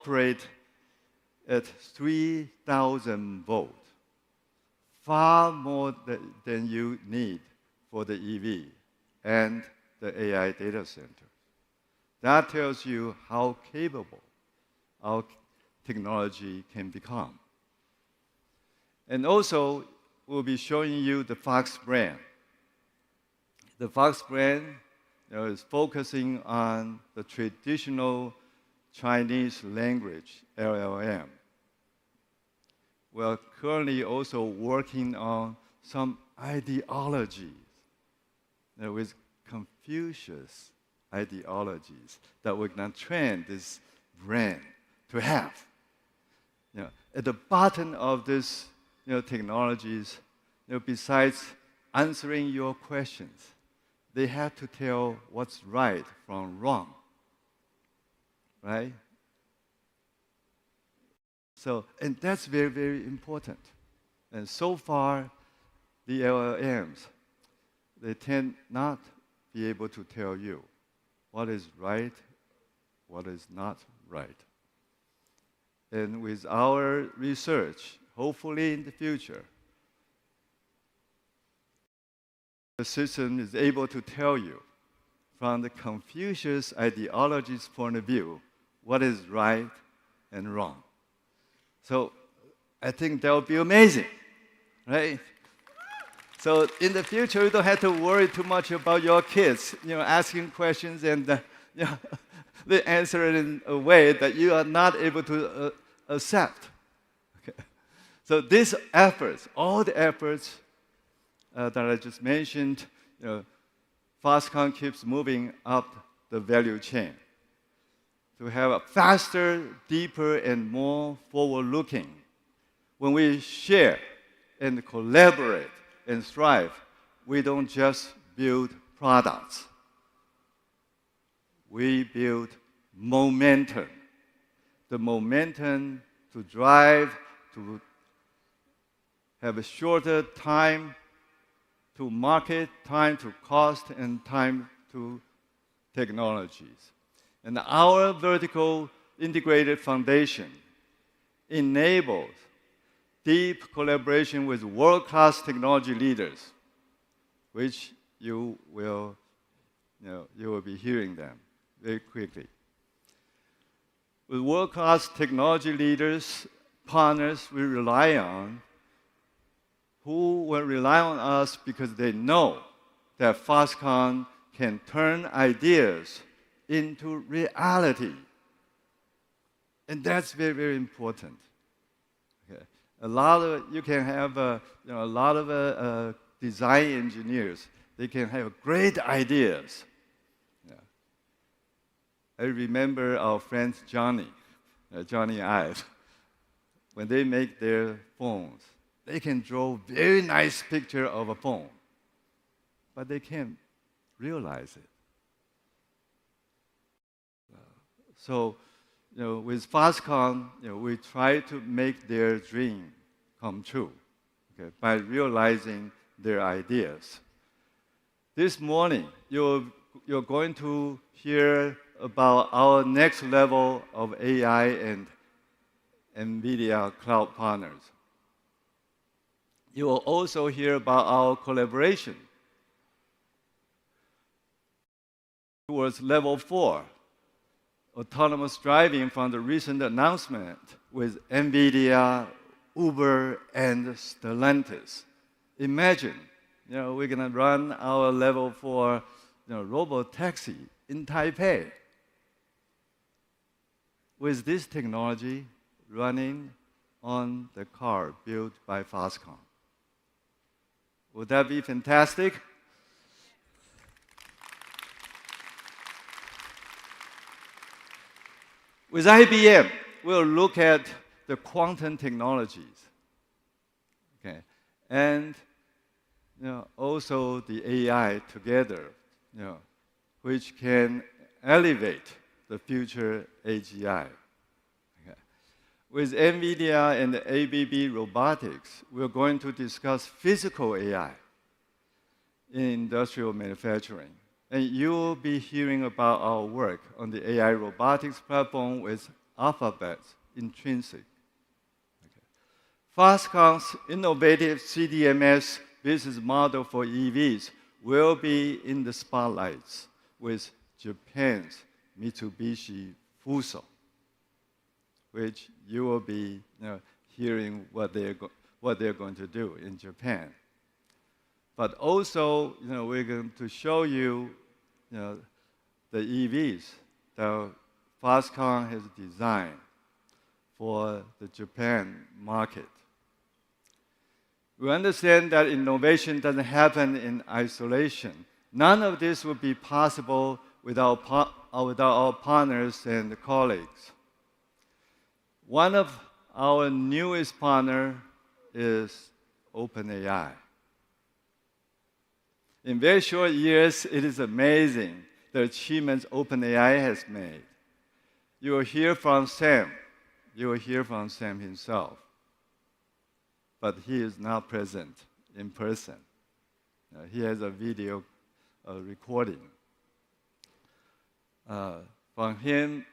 operate at 3,000 volts, far more than you need for the EV and the AI data center. That tells you how capable our technology can become. And also, we'll be showing you the Fox brand. The Fox brand is focusing on the traditional Chinese language, LLM. We're currently also working on some ideologies with Confucius ideologies that we're going to train this brand to have. At the bottom of this technologies, besides answering your questions, they have to tell what's right from wrong, right? So, and that's very, very important. And so far, the LLMs, they tend not be able to tell you what is right, what is not right. And with our research, hopefully in the future, the system is able to tell you from the Confucius ideology's point of view what is right and wrong. So I think that would be amazing, right? So in the future, you don't have to worry too much about your kids, asking questions and they answer it in a way that you are not able to accept. Okay. So these efforts, all the efforts that I just mentioned, Foxconn keeps moving up the value chain to have a faster, deeper, and more forward-looking. When we share and collaborate and strive, we don't just build products. We build momentum. The momentum to drive, to have a shorter time to market, time to cost, and time to technologies. And our vertical integrated foundation enables deep collaboration with world-class technology leaders, which you will be hearing them very quickly. With world-class technology leaders, partners we rely on, who will rely on us because they know that Foxconn can turn ideas into reality. And that's very, very important. Okay. You can have a lot of design engineers. They can have great ideas. Yeah. I remember our friend Johnny Ive, when they make their phones, they can draw a very nice picture of a phone, but they can't realize it. So, with Foxconn, we try to make their dream come true, okay, by realizing their ideas. This morning, you're going to hear about our next level of AI and NVIDIA cloud partners. You will also hear about our collaboration towards level 4, autonomous driving from the recent announcement with NVIDIA, Uber, and Stellantis. Imagine, we're going to run our level 4 robotaxi in Taipei with this technology running on the car built by Foxconn. Would that be fantastic? With IBM, we'll look at the quantum technologies, okay, and also the AI together, which can elevate the future AGI. Okay. With NVIDIA and ABB Robotics, we're going to discuss physical AI in industrial manufacturing. And you'll be hearing about our work on the AI robotics platform with Alphabet's intrinsic. Foxconn's innovative CDMS business model for EVs will be in the spotlights with Japan's Mitsubishi FUSO, which you will be hearing what they're going to do in Japan. But also, we're going to show you, the EVs that Foxconn has designed for the Japan market. We understand that innovation doesn't happen in isolation. None of this would be possible without our partners and colleagues. One of our newest partners is OpenAI. In very short years, it is amazing the achievements OpenAI has made. You will hear from Sam. You will hear from Sam himself. But he is not present in person. He has a video recording from him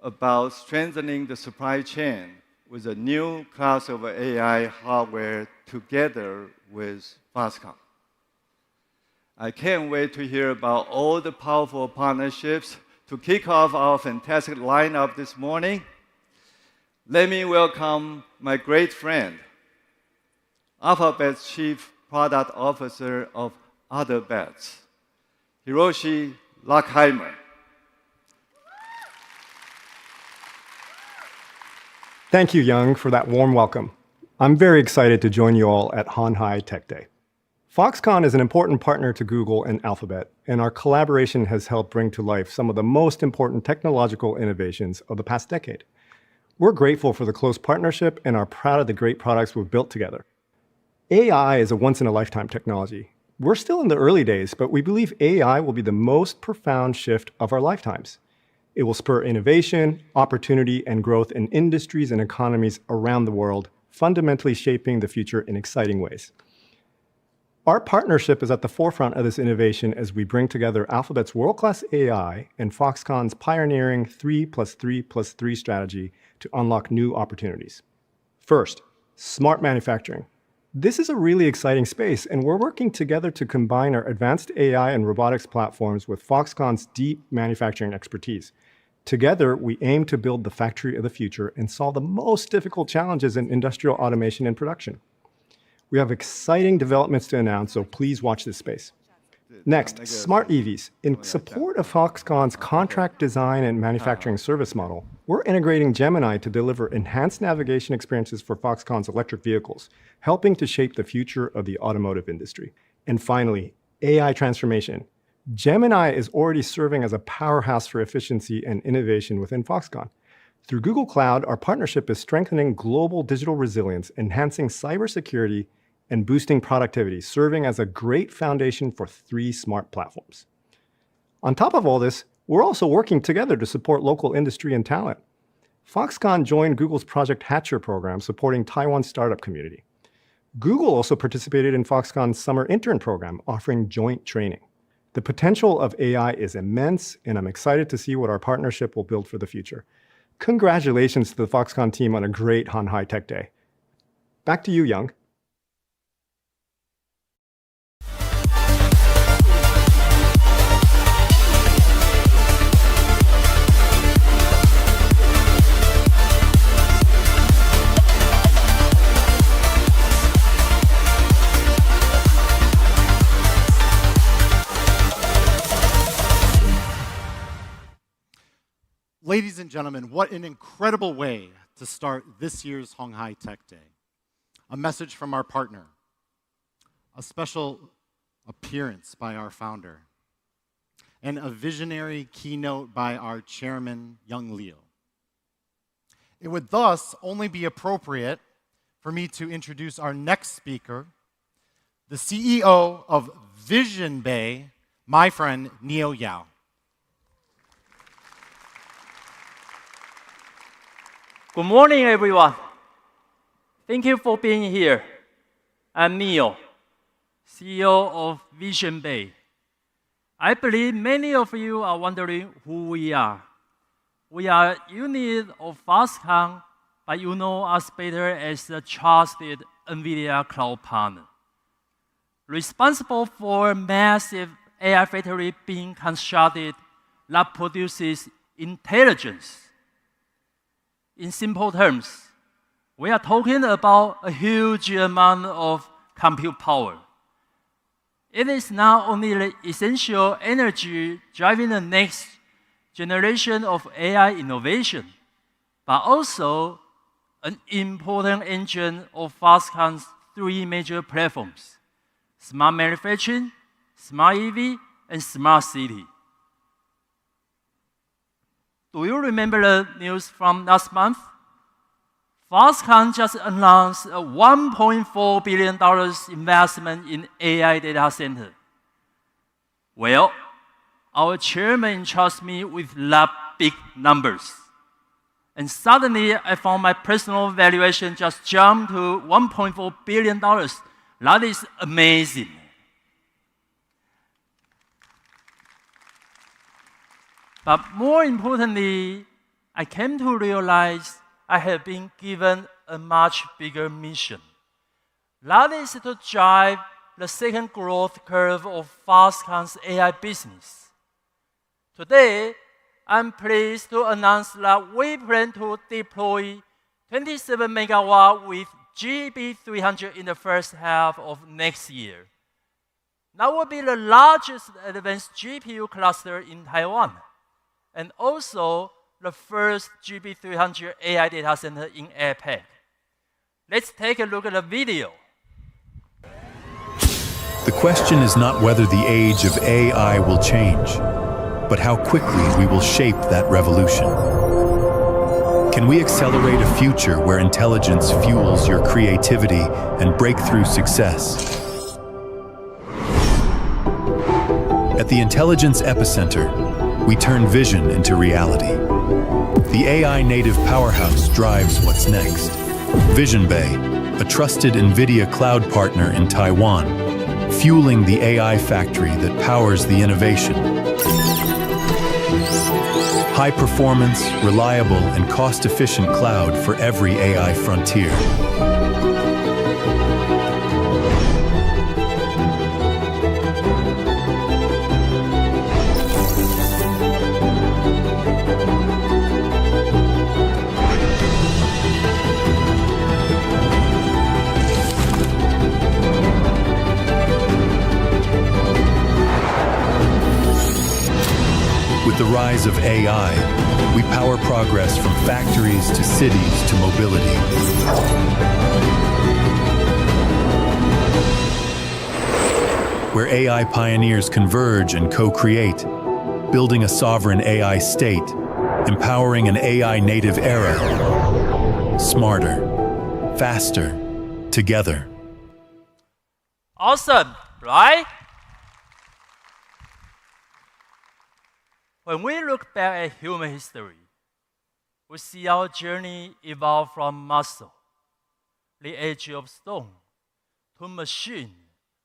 about strengthening the supply chain with a new class of AI hardware together with Foxconn. I can't wait to hear about all the powerful partnerships to kick off our fantastic lineup this morning. Let me welcome my great friend, Alphabet's Chief Product Officer of Other Bets, Hiroshi Lockheimer. Thank you, Young, for that warm welcome. I'm very excited to join you all at Hon Hai Tech Day. Foxconn is an important partner to Google and Alphabet, and our collaboration has helped bring to life some of the most important technological innovations of the past decade. We're grateful for the close partnership and are proud of the great products we've built together. AI is a once-in-a-lifetime technology. We're still in the early days, but we believe AI will be the most profound shift of our lifetimes. It will spur innovation, opportunity, and growth in industries and economies around the world, fundamentally shaping the future in exciting ways. Our partnership is at the forefront of this innovation as we bring together Alphabet's world-class AI and Foxconn's pioneering 3+3+3 strategy to unlock new opportunities. First, smart manufacturing. This is a really exciting space, and we're working together to combine our advanced AI and robotics platforms with Foxconn's deep manufacturing expertise. Together, we aim to build the factory of the future and solve the most difficult challenges in industrial automation and production. We have exciting developments to announce, so please watch this space. Next, smart EVs. In support of Foxconn's contract design and manufacturing service model, we're integrating Gemini to deliver enhanced navigation experiences for Foxconn's electric vehicles, helping to shape the future of the automotive industry. And finally, AI transformation. Gemini is already serving as a powerhouse for efficiency and innovation within Foxconn. Through Google Cloud, our partnership is strengthening global digital resilience, enhancing cybersecurity, and boosting productivity, serving as a great foundation for 3 smart platforms. On top of all this, we're also working together to support local industry and talent. Foxconn joined Google's Project Hatcher program, supporting Taiwan's startup community. Google also participated in Foxconn's summer intern program, offering joint training. The potential of AI is immense, and I'm excited to see what our partnership will build for the future. Congratulations to the Foxconn team on a great Hon Hai Tech Day. Back to you, Young. Ladies and gentlemen, what an incredible way to start this year's Hon Hai Tech Day. A message from our partner, a special appearance by our founder, and a visionary keynote by our chairman, Young Leo. It would thus only be appropriate for me to introduce our next speaker, the CEO of Vision Bay, my friend, Neo Yao. Good morning, everyone. Thank you for being here. I'm Neo, CEO of Vision Bay. I believe many of you are wondering who we are. we are a unit of Foxconn, but you know us better as a trusted NVIDIA cloud partner, responsible for massive AI factory being constructed that produces intelligence. In simple terms, we are talking about a huge amount of compute power. It is not only the essential energy driving the next generation of AI innovation, but also an important engine of Foxconn's three major platforms: smart manufacturing, smart EV, and smart city. Do you remember the news from last month? Foxconn just announced a $1.4 billion investment in AI data center. Well, our chairman entrusts me with that big numbers. And suddenly, I found my personal valuation just jumped to $1.4 billion. That is amazing. But more importantly, I came to realize I have been given a much bigger mission. That is to drive the second growth curve of Foxconn's AI business. Today, I'm pleased to announce that we plan to deploy 27 megawatt with GB300 in the first half of next year. That will be the largest advanced GPU cluster in Taiwan, and also the first GB300 AI data center in APAC. Let's take a look at the video. The question is not whether the age of AI will change, but how quickly we will shape that revolution. Can we accelerate a future where intelligence fuels your creativity and breakthrough success? At the intelligence epicenter, we turn vision into reality. The AI native powerhouse drives what's next. Vision Bay, a trusted NVIDIA cloud partner in Taiwan, fueling the AI factory that powers the innovation. High performance, reliable, and cost-efficient cloud for every AI frontier. With the rise of AI, we power progress from factories to cities to mobility. Where AI pioneers converge and co-create, building a sovereign AI state, empowering an AI native era. Smarter, faster, together. Awesome, right? When we look back at human history, we see our journey evolve from muscle, the age of stone, to machine,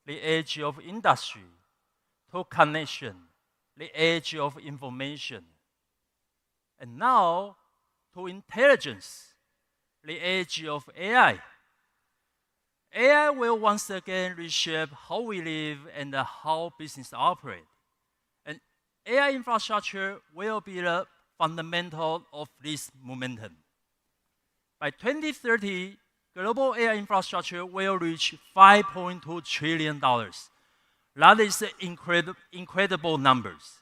the age of industry, to connection, the age of information, and now to intelligence, the age of AI. AI will once again reshape how we live and how business operates. AI infrastructure will be the fundamental of this momentum. By 2030, global AI infrastructure will reach $5.2 trillion. That is incredible numbers.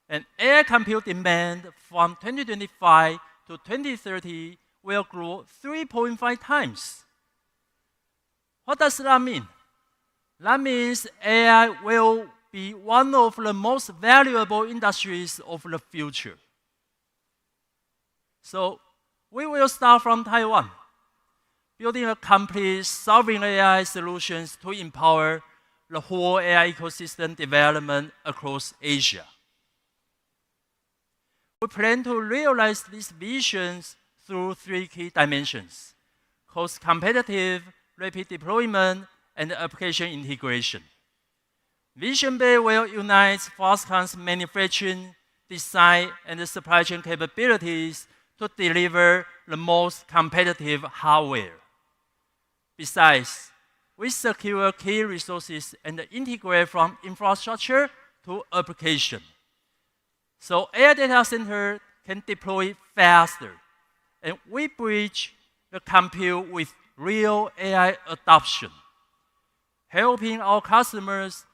And AI compute demand from 2025 to 2030 will grow 3.5 times. What does that mean? That means AI will be one of the most valuable industries of the future. So we will start from Taiwan, building a complete sovereign AI solutions to empower the whole AI ecosystem development across Asia. We plan to realize these visions through three key dimensions: cost competitive, rapid deployment, and application integration. Vision Bay will unite Foxconn's manufacturing, design, and the supply chain capabilities to deliver the most competitive hardware. Besides, we secure key resources and integrate from infrastructure to application. So AI data center can deploy faster, and we bridge the compute with real AI adoption, helping our customers,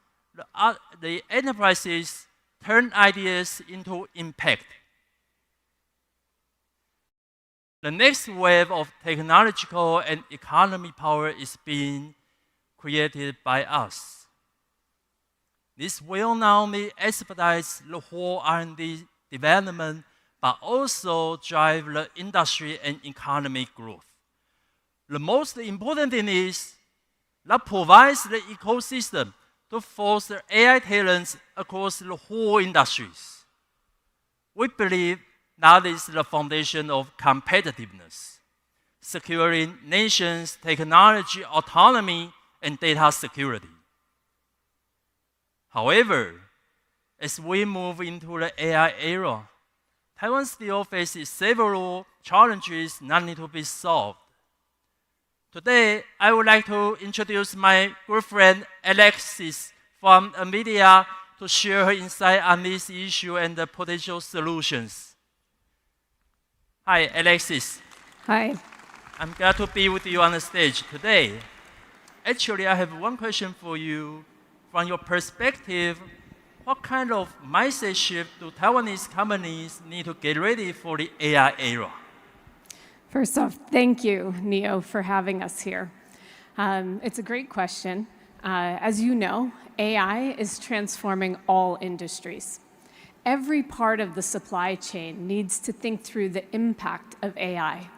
the enterprises, turn ideas into impact. The next wave of technological and economic power is being created by us. This will not only expedite the whole R&D development, but also drive the industry and economic growth. The most important thing is that provides the ecosystem to foster AI talents across the whole industries. We believe that is the foundation of competitiveness, securing nations' technology autonomy and data security. However, as we move into the AI era, Taiwan still faces several challenges that need to be solved. Today, I would like to introduce my good friend Alexis from NVIDIA to share her insight on this issue and the potential solutions. Hi, Alexis. Hi. I'm glad to be with you on the stage today. Actually, I have one question for you. From your perspective, what kind of mindset shift do Taiwanese companies need to get ready for the AI era? First off, thank you, Neo, for having us here. It's a great question. As you know, AI is transforming all industries. Every part of the supply chain needs to think through the impact of AI.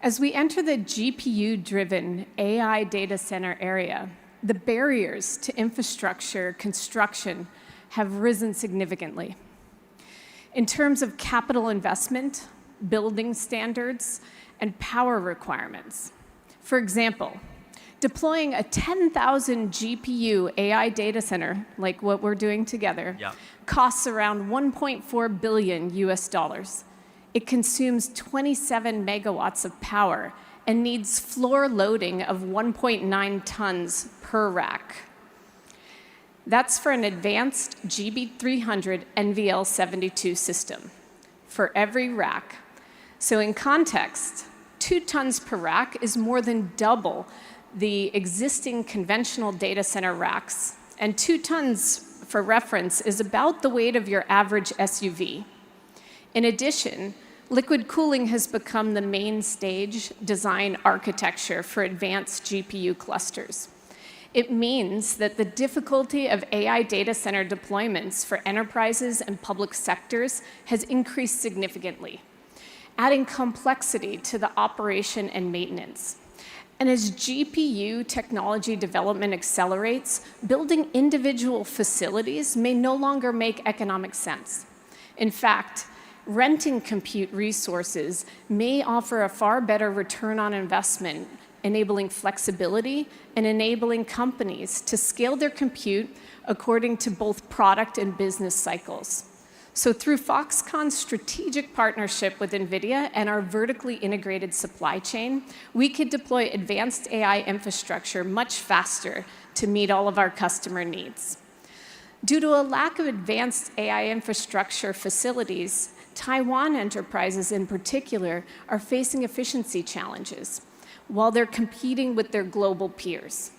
As we enter the GPU-driven AI data center area, the barriers to infrastructure construction have risen significantly. In terms of capital investment, building standards, and power requirements. For example, deploying a 10,000 GPU AI data center, like what we're doing together, costs around $1.4 billion US. It consumes 27 megawatts of power and needs floor loading of 1.9 tons per rack. That's for an advanced GB300 NVL72 system for every rack. So in context, 2 tons per rack is more than double the existing conventional data center racks, and 2 tons, for reference, is about the weight of your average SUV. In addition, liquid cooling has become the main stage design architecture for advanced GPU clusters. It means that the difficulty of AI data center deployments for enterprises and public sectors has increased significantly, adding complexity to the operation and maintenance. And as GPU technology development accelerates, building individual facilities may no longer make economic sense. In fact, renting compute resources may offer a far better return on investment, enabling flexibility and enabling companies to scale their compute according to both product and business cycles. So through Foxconn's strategic partnership with NVIDIA and our vertically integrated supply chain, we could deploy advanced AI infrastructure much faster to meet all of our customer needs. Due to a lack of advanced AI infrastructure facilities, Taiwan enterprises in particular are facing efficiency challenges while they're competing with their global peers.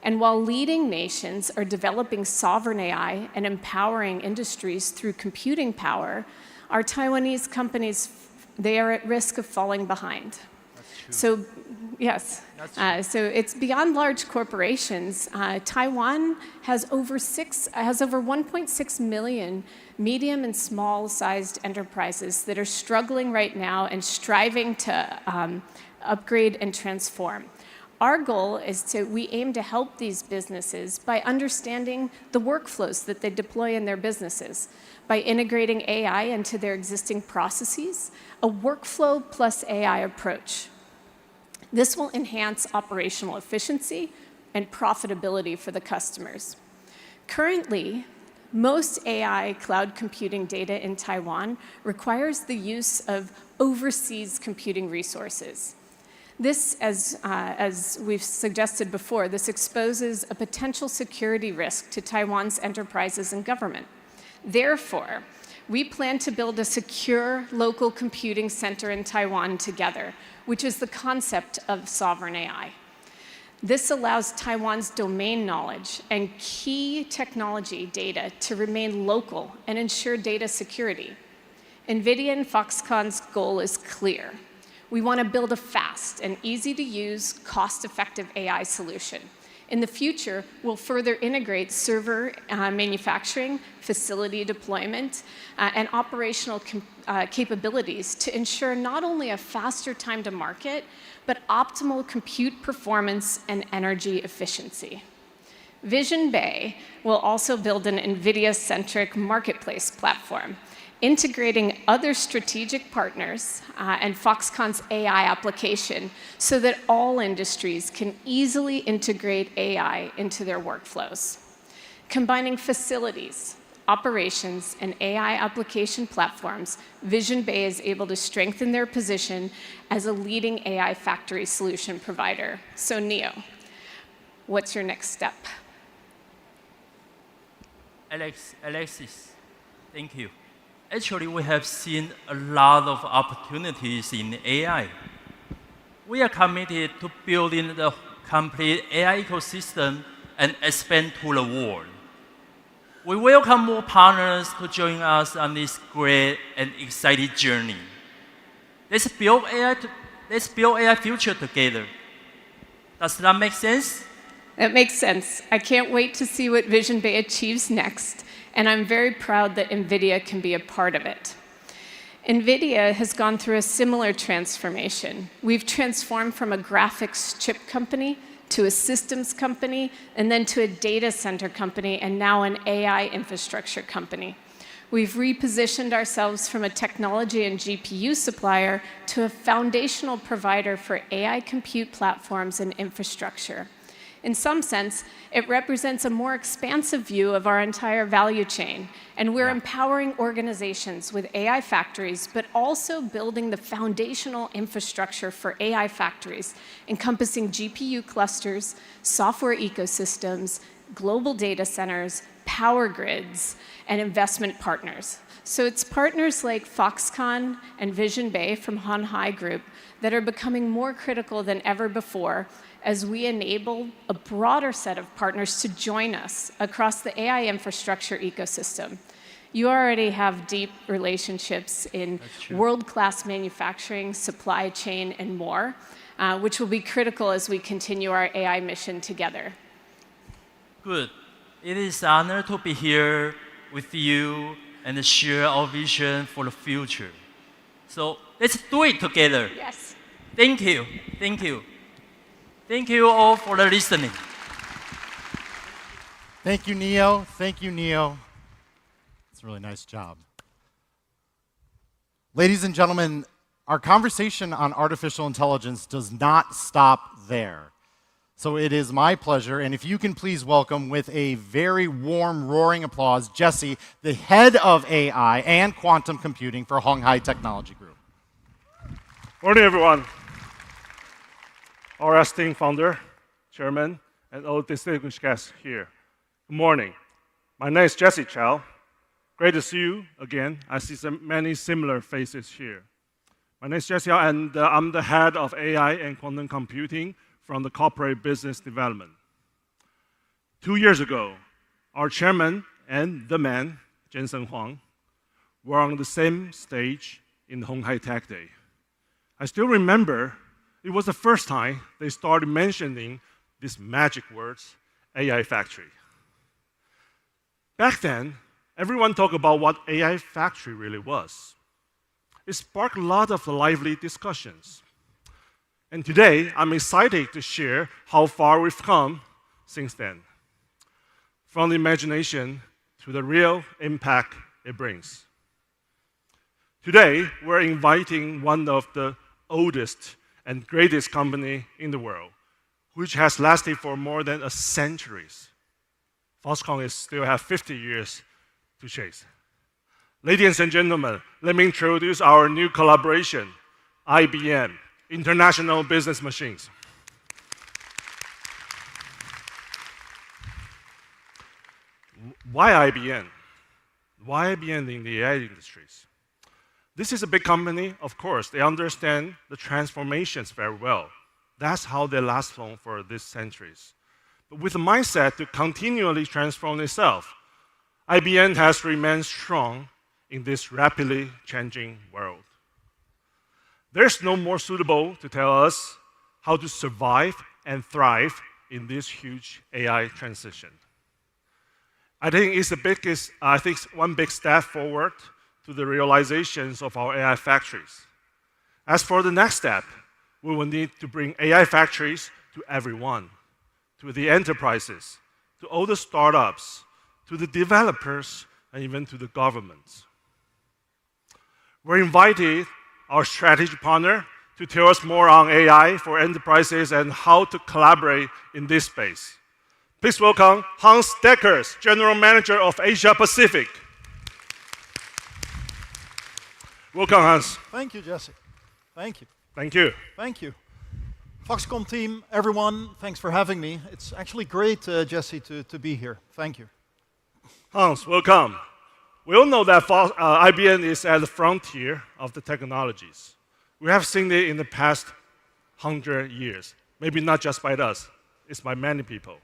And while leading nations are developing sovereign AI and empowering industries through computing power, our Taiwanese companies, they are at risk of falling behind. So, yes, so it's beyond large corporations. Taiwan has over 1.6 million medium and small-sized enterprises that are struggling right now and striving to upgrade and transform. Our goal is we aim to help these businesses by understanding the workflows that they deploy in their businesses, by integrating AI into their existing processes, a workflow plus AI approach. This will enhance operational efficiency and profitability for the customers. Currently, Most AI cloud computing data in Taiwan requires the use of overseas computing resources. This, as we've suggested before, this exposes a potential security risk to Taiwan's enterprises and government. Therefore, we plan to build a secure local computing center in Taiwan together, which is the concept of sovereign AI. This allows Taiwan's domain knowledge and key technology data to remain local and ensure data security. NVIDIA and Foxconn's goal is clear. We want to build a fast and easy-to-use, cost-effective AI solution. In the future, we'll further integrate server manufacturing, facility deployment, and operational capabilities to ensure not only a faster time to market, but optimal compute performance and energy efficiency. Vision Bay will also build an NVIDIA-centric marketplace platform, integrating other strategic partners and Foxconn's AI application so that all industries can easily integrate AI into their workflows. Combining facilities, operations, and AI application platforms, Vision Bay is able to strengthen their position as a leading AI factory solution provider. So Neo, what's your next step? Alexis, thank you. Actually, we have seen a lot of opportunities in AI. We are committed to building the complete AI ecosystem and expand to the world. We welcome more partners to join us on this great and exciting journey. Let's build AI future together. Does that make sense? That makes sense. I can't wait to see what Vision Bay achieves next, and I'm very proud that NVIDIA can be a part of it. NVIDIA has gone through a similar transformation. We've transformed from a graphics chip company to a systems company, and then to a data center company, and now an AI infrastructure company. We've repositioned ourselves from a technology and GPU supplier to a foundational provider for AI compute platforms and infrastructure. In some sense, it represents a more expansive view of our entire value chain, and we're empowering organizations with AI factories, but also building the foundational infrastructure for AI factories, encompassing GPU clusters, software ecosystems, global data centers, power grids, and investment partners. So it's partners like Foxconn and Vision Bay from Hon Hai Group that are becoming more critical than ever before as we enable a broader set of partners to join us across the AI infrastructure ecosystem. You already have deep relationships in world-class manufacturing, supply chain, and more, which will be critical as we continue our AI mission together. Good. It is an honor to be here with you and share our vision for the future. So let's do it together. Yes. Thank you. Thank you. Thank you all for the listening. Thank you, Neo. Thank you, Neo. It's a really nice job. Ladies and gentlemen, our conversation on artificial intelligence does not stop there. So it is my pleasure, and if you can please welcome with a very warm, roaring applause, Jesse, the head of AI and quantum computing for Hon Hai Technology Group. Morning, everyone. Our esteemed founder, chairman, and all distinguished guests here. Good morning. My name is Jesse Chow. Great to see you again. I see many similar faces here. My name is Jesse Chow, and I'm the head of AI and quantum computing from the corporate business development. 2 years ago, our chairman and the man, Jensen Huang, were on the same stage in Hon Hai Tech Day. I still remember it was the first time they started mentioning these magic words, AI factory. Back then, everyone talked about what AI factory really was. It sparked a lot of lively discussions. And today, I'm excited to share how far we've come since then, from the imagination to the real impact it brings. Today, we're inviting one of the oldest and greatest company in the world, which has lasted for more than a century. Foxconn still have 50 years to chase. Ladies and gentlemen, let me introduce our new collaboration, IBM, International Business Machines. Why IBM? Why IBM in the AI industries? This is a big company, of course. They understand the transformations very well. That's how they last long for these centuries. But with a mindset to continually transform itself, IBM has remained strong in this rapidly changing world. There's no more suitable to tell us how to survive and thrive in this huge AI transition. I think it's one big step forward to the realizations of our AI factories. As for the next step, we will need to bring AI factories to everyone, to the enterprises, to all the startups, to the developers, and even to the governments. We're invited our strategic partner to tell us more on AI for enterprises and how to collaborate in this space. Please welcome Hans Deckers, General Manager of Asia Pacific. Welcome, Hans. Thank you, Jesse. Thank you. Thank you. Thank you. Foxconn team, everyone, thanks for having me. It's actually great, Jesse, to be here. Thank you. Hans, welcome. We all know that IBM is at the frontier of the technologies. We have seen it in the past 100 years. Maybe not just by us, it's by many people.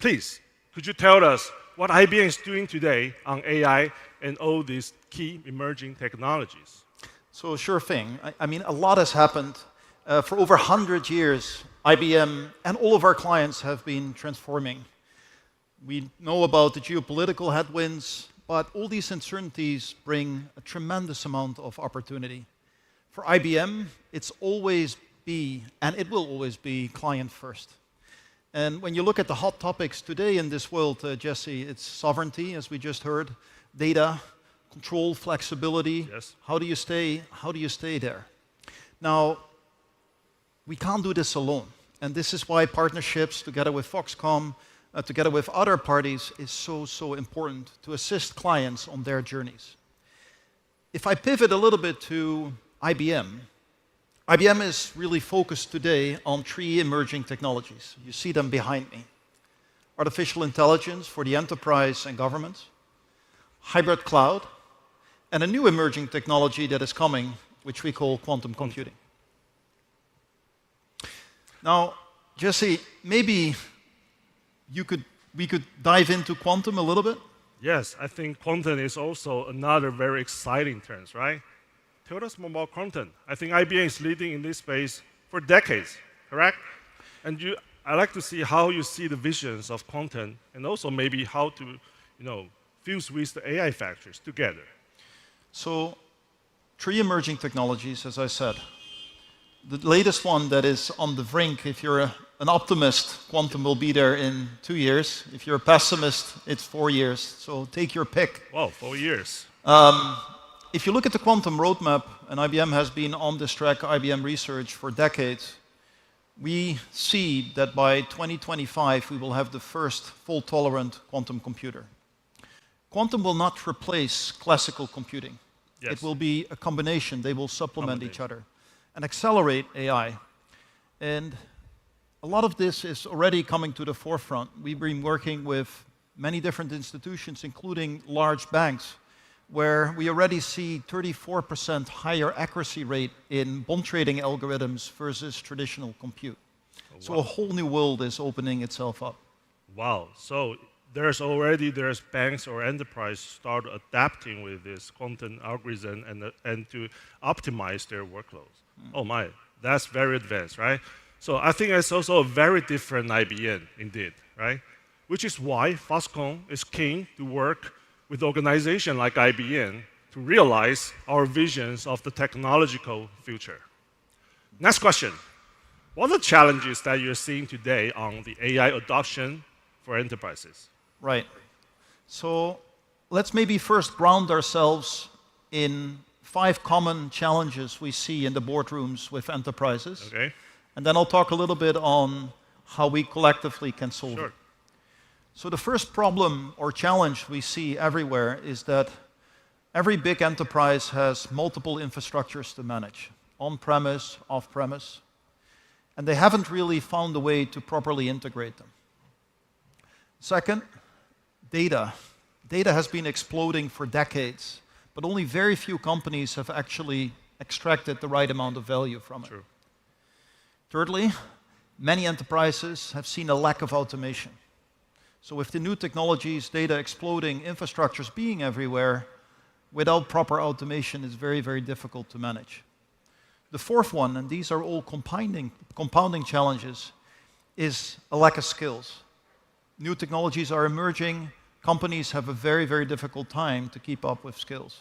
Please, could you tell us what IBM is doing today on AI and all these key emerging technologies? So sure thing. I mean, a lot has happened. For over 100 years, IBM and all of our clients have been transforming. We know about the geopolitical headwinds, but all these uncertainties bring a tremendous amount of opportunity. For IBM, it's always be, and it will always be, client first. And when you look at the hot topics today in this world, Jesse, it's sovereignty, as we just heard, data, control, flexibility. Yes. How do you stay there? Now, we can't do this alone. And this is why partnerships together with Foxconn, together with other parties, is so important to assist clients on their journeys. If I pivot a little bit to IBM, IBM is really focused today on 3 emerging technologies. You see them behind me. Artificial intelligence for the enterprise and government, hybrid cloud, and a new emerging technology that is coming, which we call quantum computing. Now, Jesse, maybe we could dive into quantum a little bit? Yes, I think quantum is also another very exciting term, right? Tell us more about quantum. I think IBM is leading in this space for decades, correct? And I'd like to see how you see the visions of quantum and also maybe how to, fuse with the AI factories together. So, 3 emerging technologies, as I said. The latest one that is on the brink, if you're an optimist, quantum will be there in 2 years. If you're a pessimist, it's 4 years. So take your pick. Wow, 4 years. If you look at the quantum roadmap, and IBM has been on this track, IBM Research, for decades, we see that by 2025 we will have the first fault-tolerant quantum computer. Quantum will not replace classical computing. Yes. It will be a combination. They will supplement each other and accelerate AI. And a lot of this is already coming to the forefront. We've been working with many different institutions, including large banks, where we already see 34% higher accuracy rate in bond trading algorithms versus traditional compute. Oh, wow. So a whole new world is opening itself up. Wow, so there's banks or enterprise start adapting with this quantum algorithm and to optimize their workloads. Oh my, that's very advanced, right? So I think it's also a very different IBM indeed, right? Which is why Foxconn is keen to work with organizations like IBM to realize our visions of the technological future. Next question. What are the challenges that you're seeing today on the AI adoption for enterprises? Right. So let's maybe first ground ourselves in 5 common challenges we see in the boardrooms with enterprises. Okay. And then I'll talk a little bit on how we collectively can solve Sure. it. So the first problem or challenge we see everywhere is that every big enterprise has multiple infrastructures to manage, on-premise, off-premise, and they haven't really found a way to properly integrate them. Second, data. Data has been exploding for decades, but only very few companies have actually extracted the right amount of value from it. True. Thirdly, many enterprises have seen a lack of automation. So with the new technologies, data exploding, infrastructures being everywhere, without proper automation, it's very, very difficult to manage. The fourth one, and these are all compounding challenges, is a lack of skills. New technologies are emerging, companies have a very, very difficult time to keep up with skills,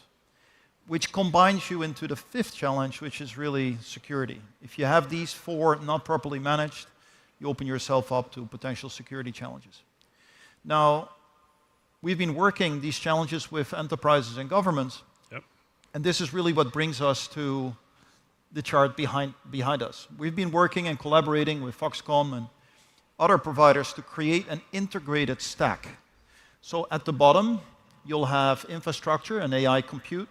which combines you into the fifth challenge, which is really security. If you have these four not properly managed, you open yourself up to potential security challenges. Now, we've been working these challenges with enterprises and governments, and this is really what brings us to the chart behind us. We've been working and collaborating with Foxconn and other providers to create an integrated stack. So at the bottom, you'll have infrastructure and AI compute.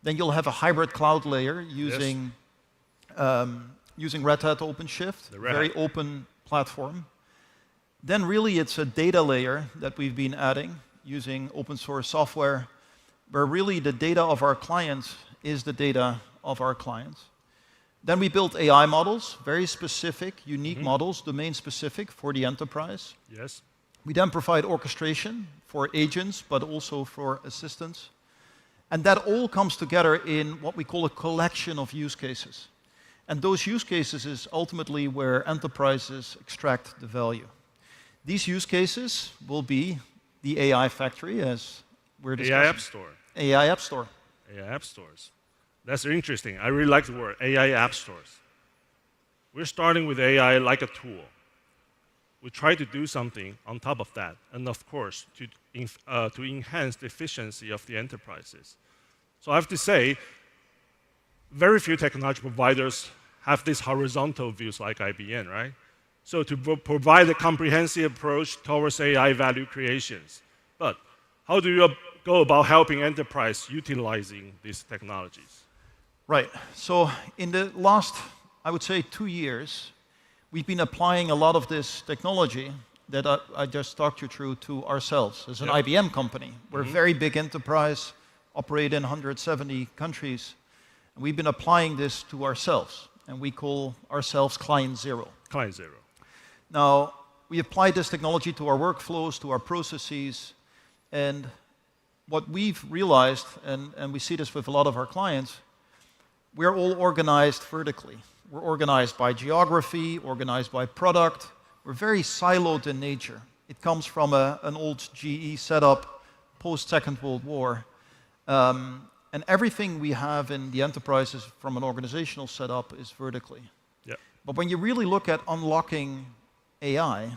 Then you'll have a hybrid cloud layer using Red Hat OpenShift, a very open platform. Then really it's a data layer that we've been adding using open source software, where really the data of our clients is the data of our clients. Then we built AI models, very specific, unique models, domain specific for the enterprise. Yes. We then provide orchestration for agents, but also for assistants. And that all comes together in what we call a collection of use cases. And those use cases is ultimately where enterprises extract the value. These use cases will be the AI factory, as we're discussing. AI App Store. AI App Store. AI App Stores. That's interesting. I really like the word, AI App Stores. We're starting with AI like a tool. We try to do something on top of that, and of course, to enhance the efficiency of the enterprises. So I have to say, very few technology providers have these horizontal views like IBM, right? So to provide a comprehensive approach towards AI value creations. But how do you go about helping enterprise utilizing these technologies? Right. So in the last, I would say, 2 years, we've been applying a lot of this technology that I just talked you through to ourselves as an IBM company. We're a very big enterprise, operate in 170 countries, and we've been applying this to ourselves, and we call ourselves Client Zero. Client Zero. Now, we applied this technology to our workflows, to our processes, and what we've realized, and we see this with a lot of our clients, we're all organized vertically. We're organized by geography, organized by product. We're very siloed in nature. It comes from an old GE setup post-Second World War. And everything we have in the enterprises from an organizational setup is vertically. Yep. But when you really look at unlocking AI,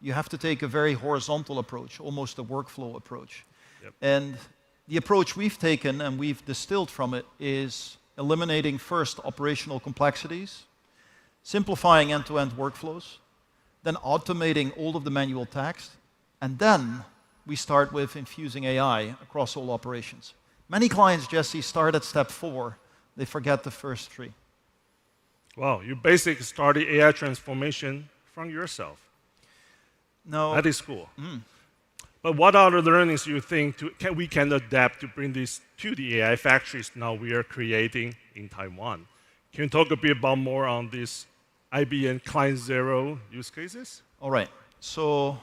you have to take a very horizontal approach, almost a workflow approach. Yep. And the approach we've taken and we've distilled from it is eliminating first operational complexities, simplifying end-to-end workflows, then automating all of the manual tasks, and then we start with infusing AI across all operations. Many clients, Jesse, start at step 4. They forget the first 3. Wow, you basically started AI transformation from yourself. No. That is cool. But what other learnings do you think we can adapt to bring this to the AI factories now we are creating in Taiwan? Can you talk a bit about more on these IBM Client Zero use cases? All right. So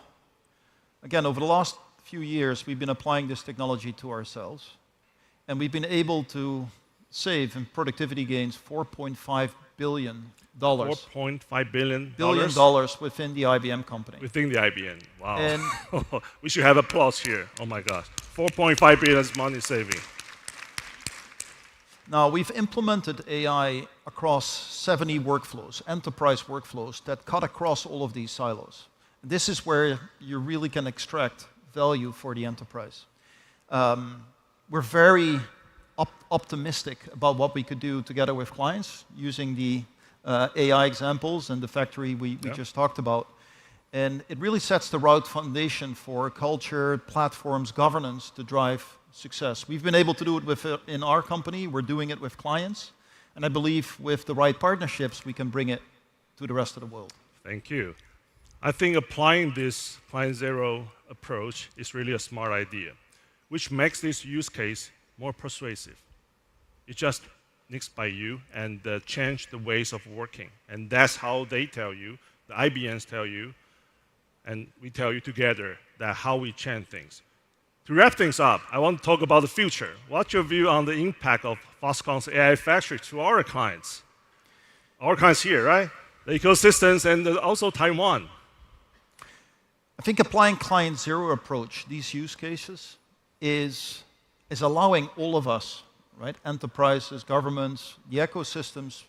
again, over the last few years, we've been applying this technology to ourselves, and we've been able to save in productivity gains $4.5 billion. $4.5 billion? $billion within the IBM company. Within the IBM. Wow. And we should have applause here. Oh my gosh. 4.5 billion is money saving. Now, we've implemented AI across 70 workflows, enterprise workflows that cut across all of these silos. This is where you really can extract value for the enterprise. We're very optimistic about what we could do together with clients using the AI examples and the factory we just talked about. And it really sets the right foundation for culture, platforms, governance to drive success. We've been able to do it in our company. We're doing it with clients. And I believe with the right partnerships, we can bring it to the rest of the world. Thank you. I think applying this client zero approach is really a smart idea, which makes this use case more persuasive. It just needs by you and change the ways of working. And that's how they tell you, the IBMs tell you, and we tell you together that how we change things. To wrap things up, I want to talk about the future. What's your view on the impact of Foxconn's AI factory to our clients? Our clients here, right? The ecosystems and also Taiwan. I think applying client zero approach, these use cases, is allowing all of us, right? Enterprises, governments, the ecosystems,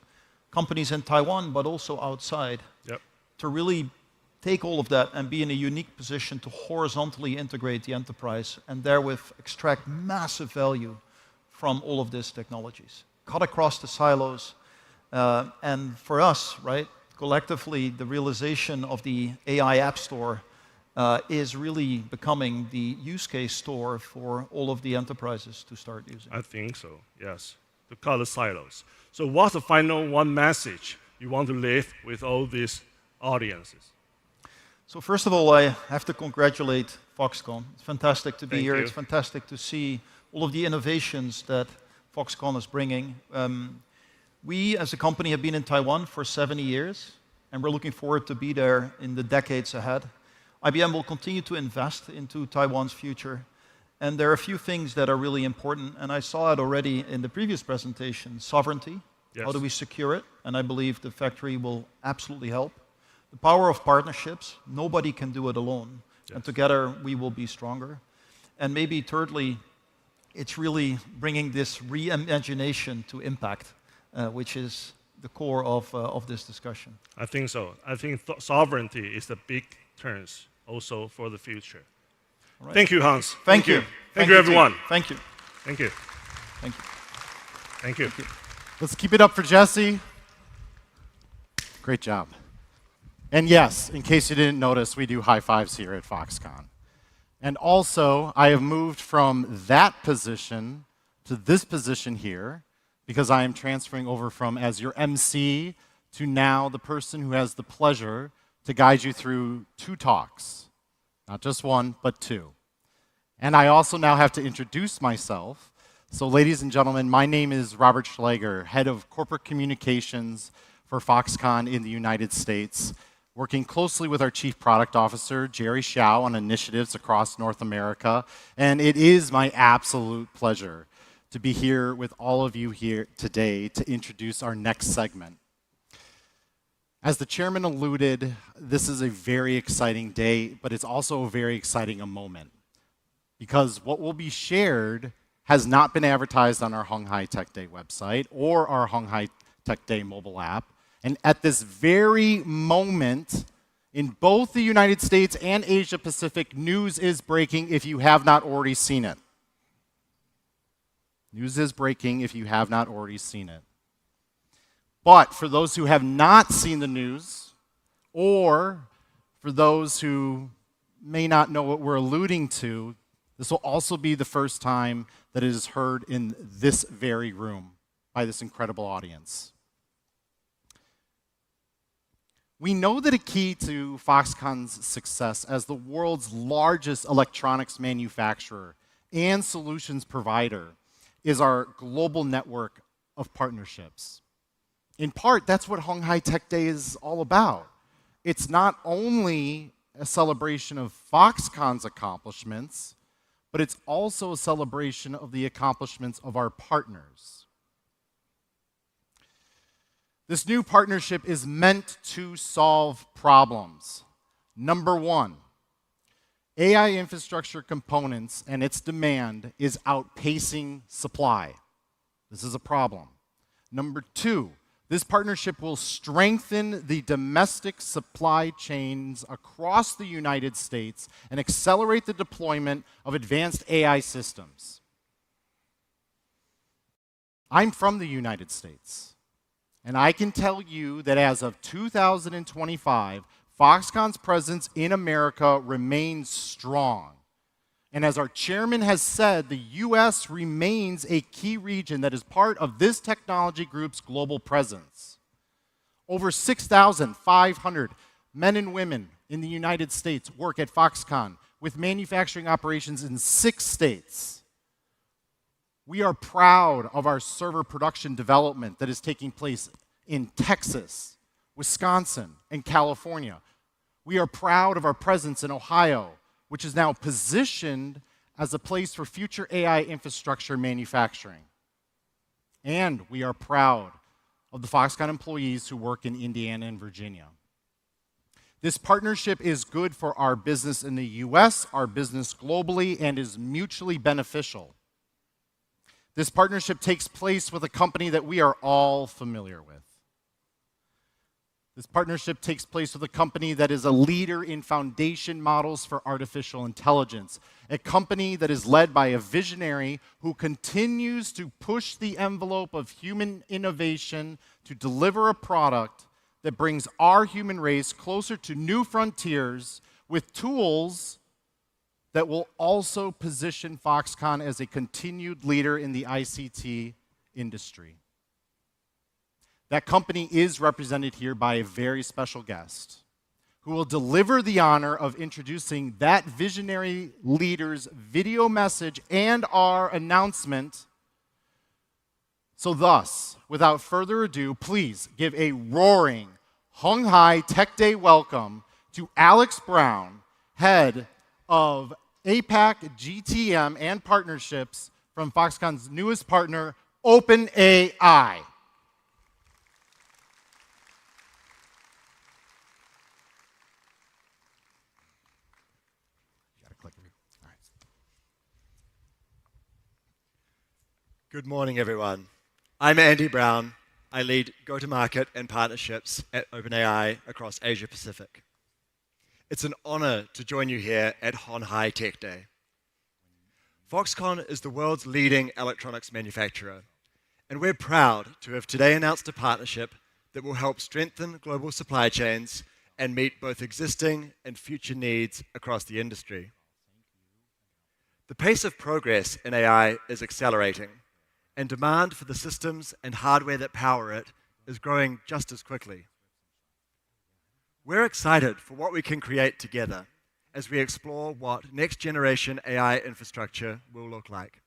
companies in Taiwan, but also outside, to really take all of that and be in a unique position to horizontally integrate the enterprise and therewith extract massive value from all of these technologies. Cut across the silos. And for us, right, collectively, the realization of the AI App Store is really becoming the use case store for all of the enterprises to start using. I think so, yes, to cut the silos. So what's the final one message you want to leave with all these audiences? So first of all, I have to congratulate Foxconn. It's fantastic to be here. Thank you. It's fantastic to see all of the innovations that Foxconn is bringing. We, as a company, have been in Taiwan for 70 years, and we're looking forward to be there in the decades ahead. IBM will continue to invest into Taiwan's future, and there are a few things that are really important, and I saw it already in the previous presentation. Sovereignty, how do we secure it? And I believe the factory will absolutely help. The power of partnerships, nobody can do it alone, and together we will be stronger. And maybe thirdly, it's really bringing this reimagination to impact, which is the core of this discussion. I think so. I think sovereignty is the big turns also for the future. Right. Thank you, Hans. Thank you. Thank you, everyone. Thank you. Thank you. Thank you. Thank you. Thank you. Let's keep it up for Jesse. Great job. And yes, in case you didn't notice, we do high fives here at Foxconn. And also, I have moved from that position to this position here because I am transferring over from as your MC to now the person who has the pleasure to guide you through 2 talks. Not just 1, but 2. And I also now have to introduce myself. So ladies and gentlemen, my name is Robert Schlager, Head of Corporate Communications for Foxconn in the United States, working closely with our Chief Product Officer, Jerry Xiao, on initiatives across North America. And it is my absolute pleasure to be here with all of you here today to introduce our next segment. As the chairman alluded, this is a very exciting day, but it's also a very exciting moment because what will be shared has not been advertised on our Hon Hai Tech Day website or our Hon Hai Tech Day mobile app. And at this very moment, in both the United States and Asia Pacific, news is breaking if you have not already seen it. News is breaking if you have not already seen it. But for those who have not seen the news, or for those who may not know what we're alluding to, this will also be the first time that it is heard in this very room by this incredible audience. We know that a key to Foxconn's success as the world's largest electronics manufacturer and solutions provider is our global network of partnerships. In part, that's what Hon Hai Tech Day is all about. It's not only a celebration of Foxconn's accomplishments, but it's also a celebration of the accomplishments of our partners. This new partnership is meant to solve problems. Number 1, AI infrastructure components and its demand is outpacing supply. This is a problem. Number 2, this partnership will strengthen the domestic supply chains across the United States and accelerate the deployment of advanced AI systems. I'm from the United States, and I can tell you that as of 2025, Foxconn's presence in America remains strong. And as our chairman has said, the US remains a key region that is part of this technology group's global presence. Over 6,500 men and women in the United States work at Foxconn with manufacturing operations in 6 states. We are proud of our server production development that is taking place in Texas, Wisconsin, and California. We are proud of our presence in Ohio, which is now positioned as a place for future AI infrastructure manufacturing. And we are proud of the Foxconn employees who work in Indiana and Virginia. This partnership is good for our business in the US, our business globally, and is mutually beneficial. This partnership takes place with a company that we are all familiar with. This partnership takes place with a company that is a leader in foundation models for artificial intelligence, a company that is led by a visionary who continues to push the envelope of human innovation to deliver a product that brings our human race closer to new frontiers with tools that will also position Foxconn as a continued leader in the ICT industry. That company is represented here by a very special guest who will deliver the honor of introducing that visionary leader's video message and our announcement. So thus, without further ado, please give a roaring Hon Hai Tech Day welcome to Alex Brown, head of APAC, GTM, and partnerships from Foxconn's newest partner, OpenAI. Good morning, everyone. I'm Andy Brown. I lead go-to-market and partnerships at OpenAI across Asia Pacific. It's an honor to join you here at Hon Hai Tech Day. Foxconn is the world's leading electronics manufacturer, and we're proud to have today announced a partnership that will help strengthen global supply chains and meet both existing and future needs across the industry. The pace of progress in AI is accelerating, and demand for the systems and hardware that power it is growing just as quickly. We're excited for what we can create together as we explore what next-generation AI infrastructure will look like.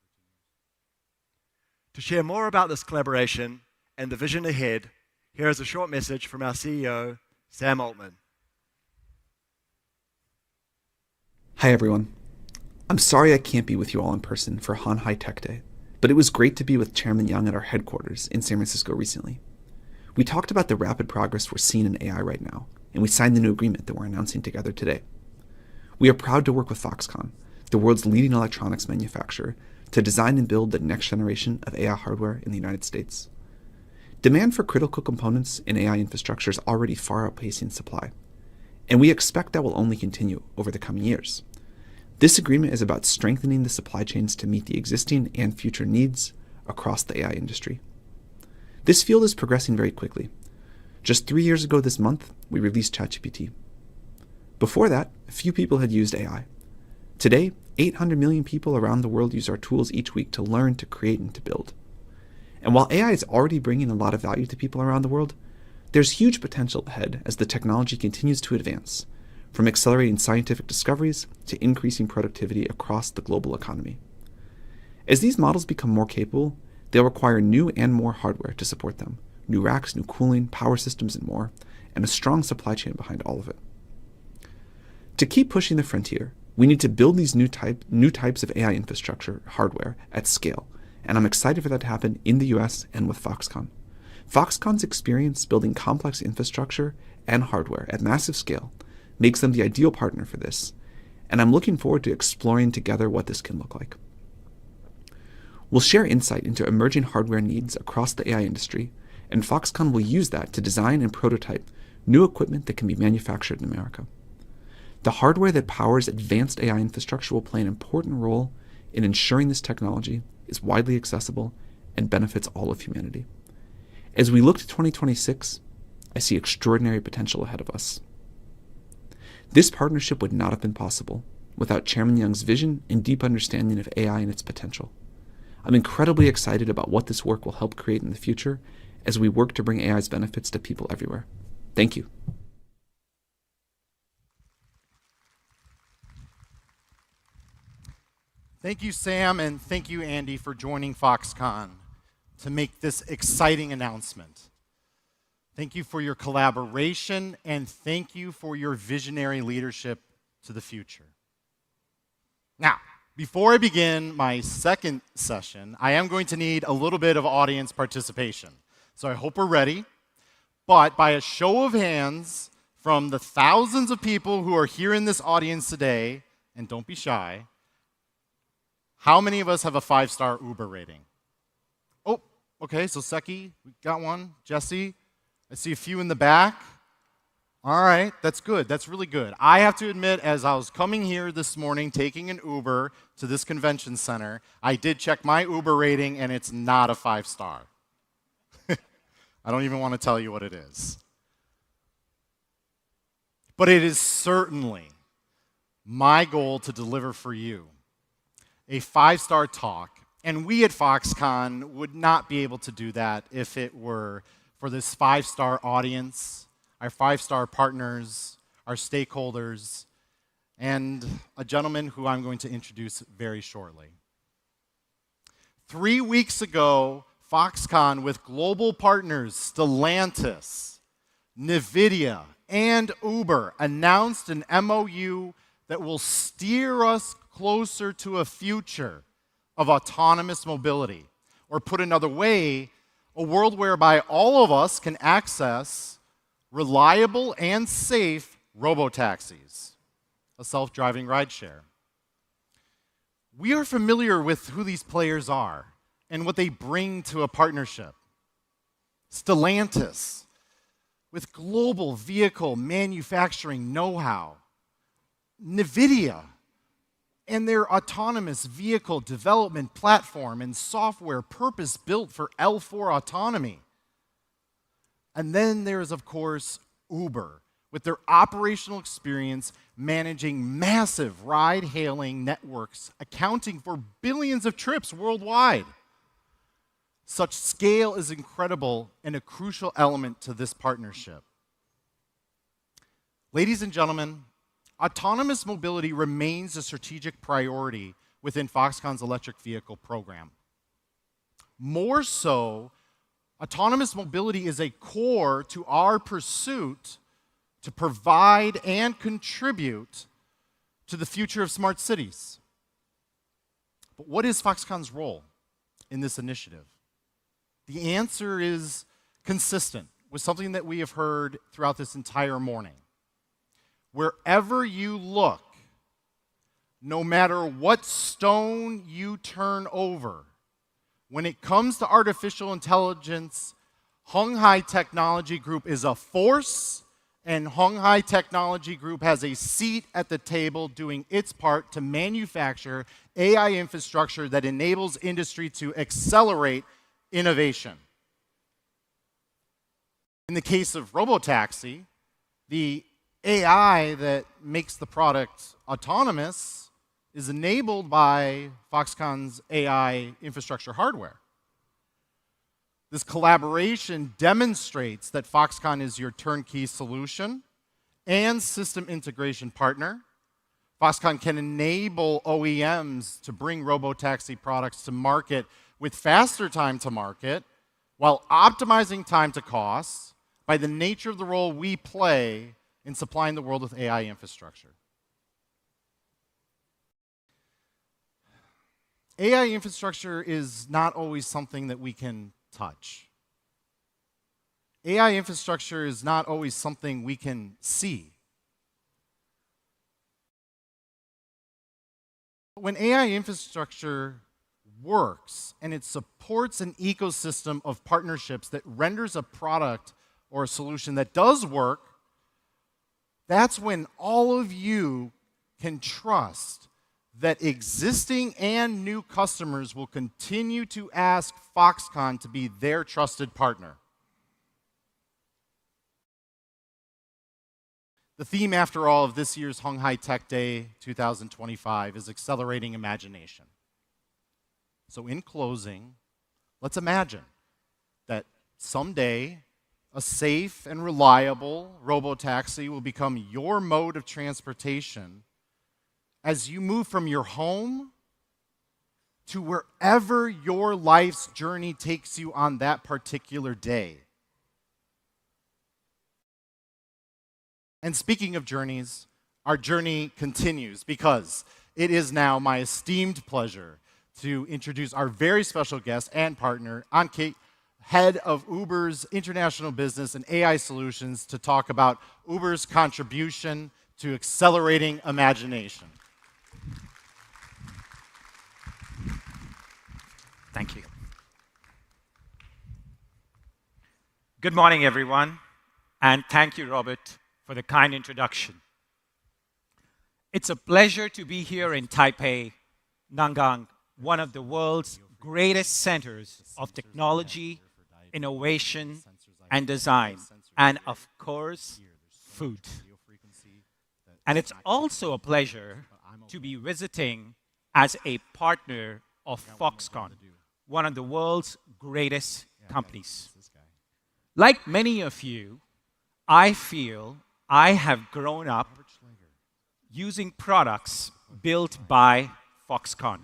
To share more about this collaboration and the vision ahead, here is a short message from our CEO, Sam Altman. Hi, everyone. I'm sorry I can't be with you all in person for Hon Hai Tech Day, but it was great to be with Chairman Yang at our headquarters in San Francisco recently. We talked about the rapid progress we're seeing in AI right now, and we signed the new agreement that we're announcing together today. We are proud to work with Foxconn, the world's leading electronics manufacturer, to design and build the next generation of AI hardware in the United States. Demand for critical components in AI infrastructure is already far outpacing supply, and we expect that will only continue over the coming years. This agreement is about strengthening the supply chains to meet the existing and future needs across the AI industry. This field is progressing very quickly. Just 3 years ago this month, we released ChatGPT. Before that, a few people had used AI. Today, 800 million people around the world use our tools each week to learn, to create, and to build. And while AI is already bringing a lot of value to people around the world, there's huge potential ahead as the technology continues to advance, from accelerating scientific discoveries to increasing productivity across the global economy. As these models become more capable, they'll require new and more hardware to support them, new racks, new cooling, power systems, and more, and a strong supply chain behind all of it. To keep pushing the frontier, we need to build these new types of AI infrastructure hardware at scale, and I'm excited for that to happen in the US and with Foxconn. Foxconn's experience building complex infrastructure and hardware at massive scale makes them the ideal partner for this, and I'm looking forward to exploring together what this can look like. We'll share insight into emerging hardware needs across the AI industry, and Foxconn will use that to design and prototype new equipment that can be manufactured in America. The hardware that powers advanced AI infrastructure will play an important role in ensuring this technology is widely accessible and benefits all of humanity. As we look to 2026, I see extraordinary potential ahead of us. This partnership would not have been possible without Chairman Young's vision and deep understanding of AI and its potential. I'm incredibly excited about what this work will help create in the future as we work to bring AI's benefits to people everywhere. Thank you. Thank you, Sam, and thank you, Andy, for joining Foxconn to make this exciting announcement. Thank you for your collaboration, and thank you for your visionary leadership to the future. Now, before I begin my second session, I am going to need a little bit of audience participation. So I hope we're ready. But by a show of hands from the thousands of people who are here in this audience today, and don't be shy, how many of us have a 5-star Uber rating? Oh, okay, so Seki, we got one. Jesse, I see a few in the back. All right, that's good. That's really good. I have to admit, as I was coming here this morning, taking an Uber to this convention center, I did check my Uber rating, and it's not a 5-star. I don't even want to tell you what it is. But it is certainly my goal to deliver for you a 5-star talk, and we at Foxconn would not be able to do that if it were for this 5-star audience, our 5-star partners, our stakeholders, and a gentleman who I'm going to introduce very shortly. 3 weeks ago, Foxconn, with global partners Stellantis, NVIDIA, and Uber, announced an MOU that will steer us closer to a future of autonomous mobility. Or put another way, a world whereby all of us can access reliable and safe robotaxis, a self-driving rideshare. We are familiar with who these players are and what they bring to a partnership. Stellantis, with global vehicle manufacturing know-how. NVIDIA, and their autonomous vehicle development platform and software purpose-built for L4 autonomy. And then there's, of course, Uber, with their operational experience managing massive ride-hailing networks, accounting for billions of trips worldwide. Such scale is incredible and a crucial element to this partnership. Ladies and gentlemen, autonomous mobility remains a strategic priority within Foxconn's electric vehicle program. More so, autonomous mobility is a core to our pursuit to provide and contribute to the future of smart cities. But what is Foxconn's role in this initiative? The answer is consistent with something that we have heard throughout this entire morning. Wherever you look, no matter what stone you turn over, when it comes to artificial intelligence, Hon Hai Technology Group is a force, and Hon Hai Technology Group has a seat at the table doing its part to manufacture AI infrastructure that enables industry to accelerate innovation. In the case of robotaxi, the AI that makes the product autonomous is enabled by Foxconn's AI infrastructure hardware. This collaboration demonstrates that Foxconn is your turnkey solution and system integration partner. Foxconn can enable OEMs to bring robotaxi products to market with faster time to market while optimizing time to cost by the nature of the role we play in supplying the world with AI infrastructure. AI infrastructure is not always something that we can touch. AI infrastructure is not always something we can see. When AI infrastructure works and it supports an ecosystem of partnerships that renders a product or a solution that does work, that's when all of you can trust that existing and new customers will continue to ask Foxconn to be their trusted partner. The theme, after all, of this year's Hon Hai Tech Day 2025 is accelerating imagination. So in closing, let's imagine that someday a safe and reliable robotaxi will become your mode of transportation as you move from your home to wherever your life's journey takes you on that particular day. And speaking of journeys, our journey continues because it is now my esteemed pleasure to introduce our very special guest and partner, Hon Hai, head of Uber's international business and AI solutions, to talk about Uber's contribution to accelerating imagination. Thank you. Good morning, everyone, and thank you, Robert, for the kind introduction. It's a pleasure to be here in Taipei, Nangang, one of the world's greatest centers of technology, innovation, and design, and of course, food. And it's also a pleasure to be visiting as a partner of Foxconn, one of the world's greatest companies. Like many of you, I feel I have grown up using products built by Foxconn,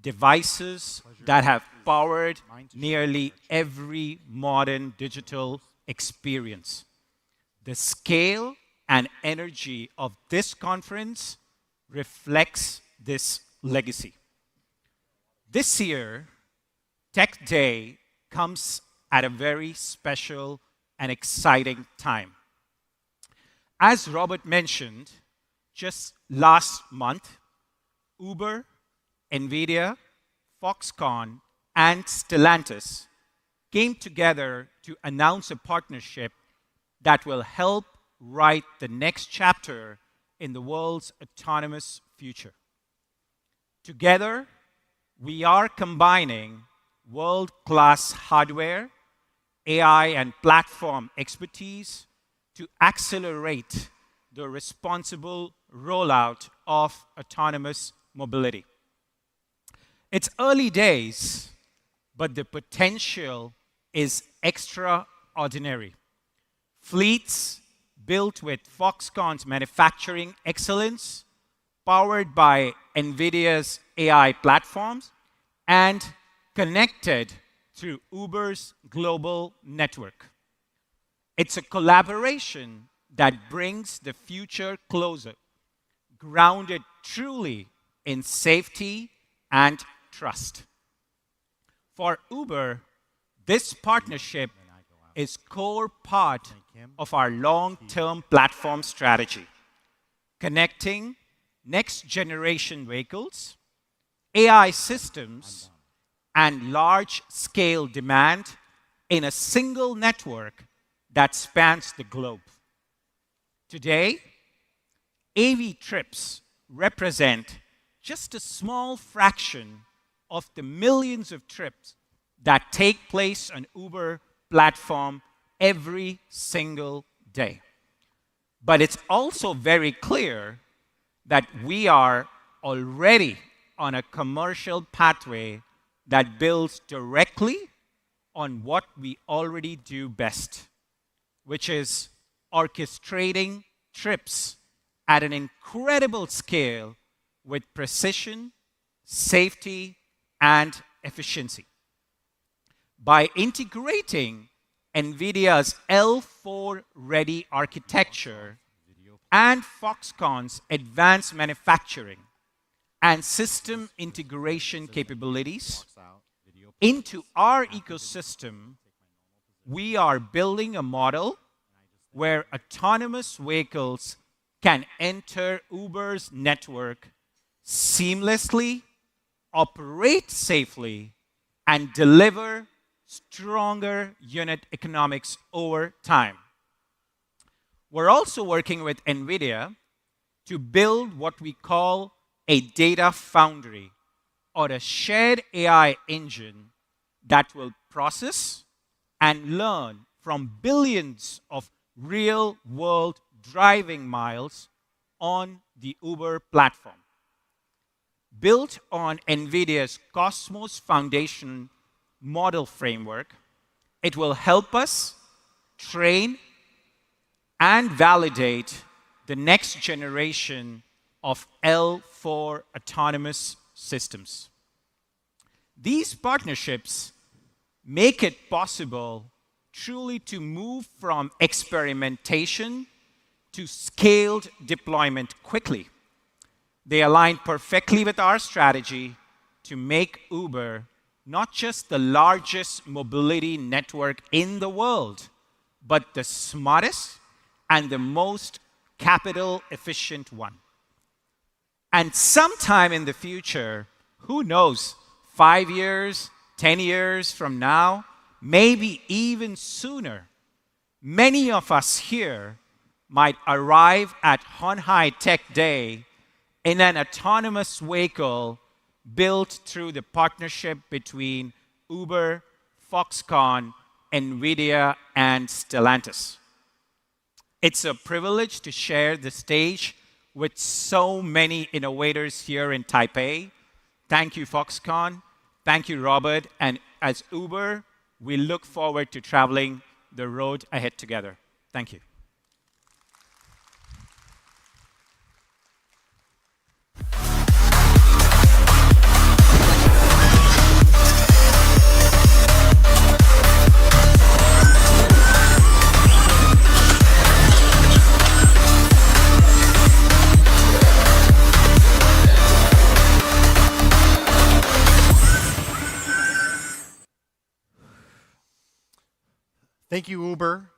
devices that have powered nearly every modern digital experience. The scale and energy of this conference reflects this legacy. This year, Tech Day comes at a very special and exciting time. As Robert mentioned, just last month, Uber, NVIDIA, Foxconn, and Stellantis came together to announce a partnership that will help write the next chapter in the world's autonomous future. Together, we are combining world-class hardware, AI, and platform expertise to accelerate the responsible rollout of autonomous mobility. It's early days, but the potential is extraordinary. Fleets built with Foxconn's manufacturing excellence, powered by NVIDIA's AI platforms, and connected through Uber's global network. It's a collaboration that brings the future closer, grounded truly in safety and trust. For Uber, this partnership is core part of our long-term platform strategy, connecting next-generation vehicles, AI systems, and large-scale demand in a single network that spans the globe. Today, AV trips represent just a small fraction of the millions of trips that take place on Uber platform every single day. But it's also very clear that we are already on a commercial pathway that builds directly on what we already do best, which is orchestrating trips at an incredible scale with precision, safety, and efficiency. By integrating NVIDIA's L4-ready architecture and Foxconn's advanced manufacturing and system integration capabilities into our ecosystem, we are building a model where autonomous vehicles can enter Uber's network seamlessly, operate safely, and deliver stronger unit economics over time. We're also working with NVIDIA to build what we call a data foundry, or a shared AI engine that will process and learn from billions of real-world driving miles on the Uber platform. Built on NVIDIA's Cosmos Foundation model framework, it will help us train and validate the next generation of L4 autonomous systems. These partnerships make it possible truly to move from experimentation to scaled deployment quickly. They align perfectly with our strategy to make Uber not just the largest mobility network in the world, but the smartest and the most capital efficient one. And sometime in the future, who knows, 5 years, 10 years from now, maybe even sooner, many of us here might arrive at Hon Hai Tech Day in an autonomous vehicle built through the partnership between Uber, Foxconn, NVIDIA, and Stellantis. It's a privilege to share the stage with so many innovators here in Taipei. Thank you, Foxconn. Thank you, Robert. And as Uber, we look forward to traveling the road ahead together. Thank you. Thank you, Uber.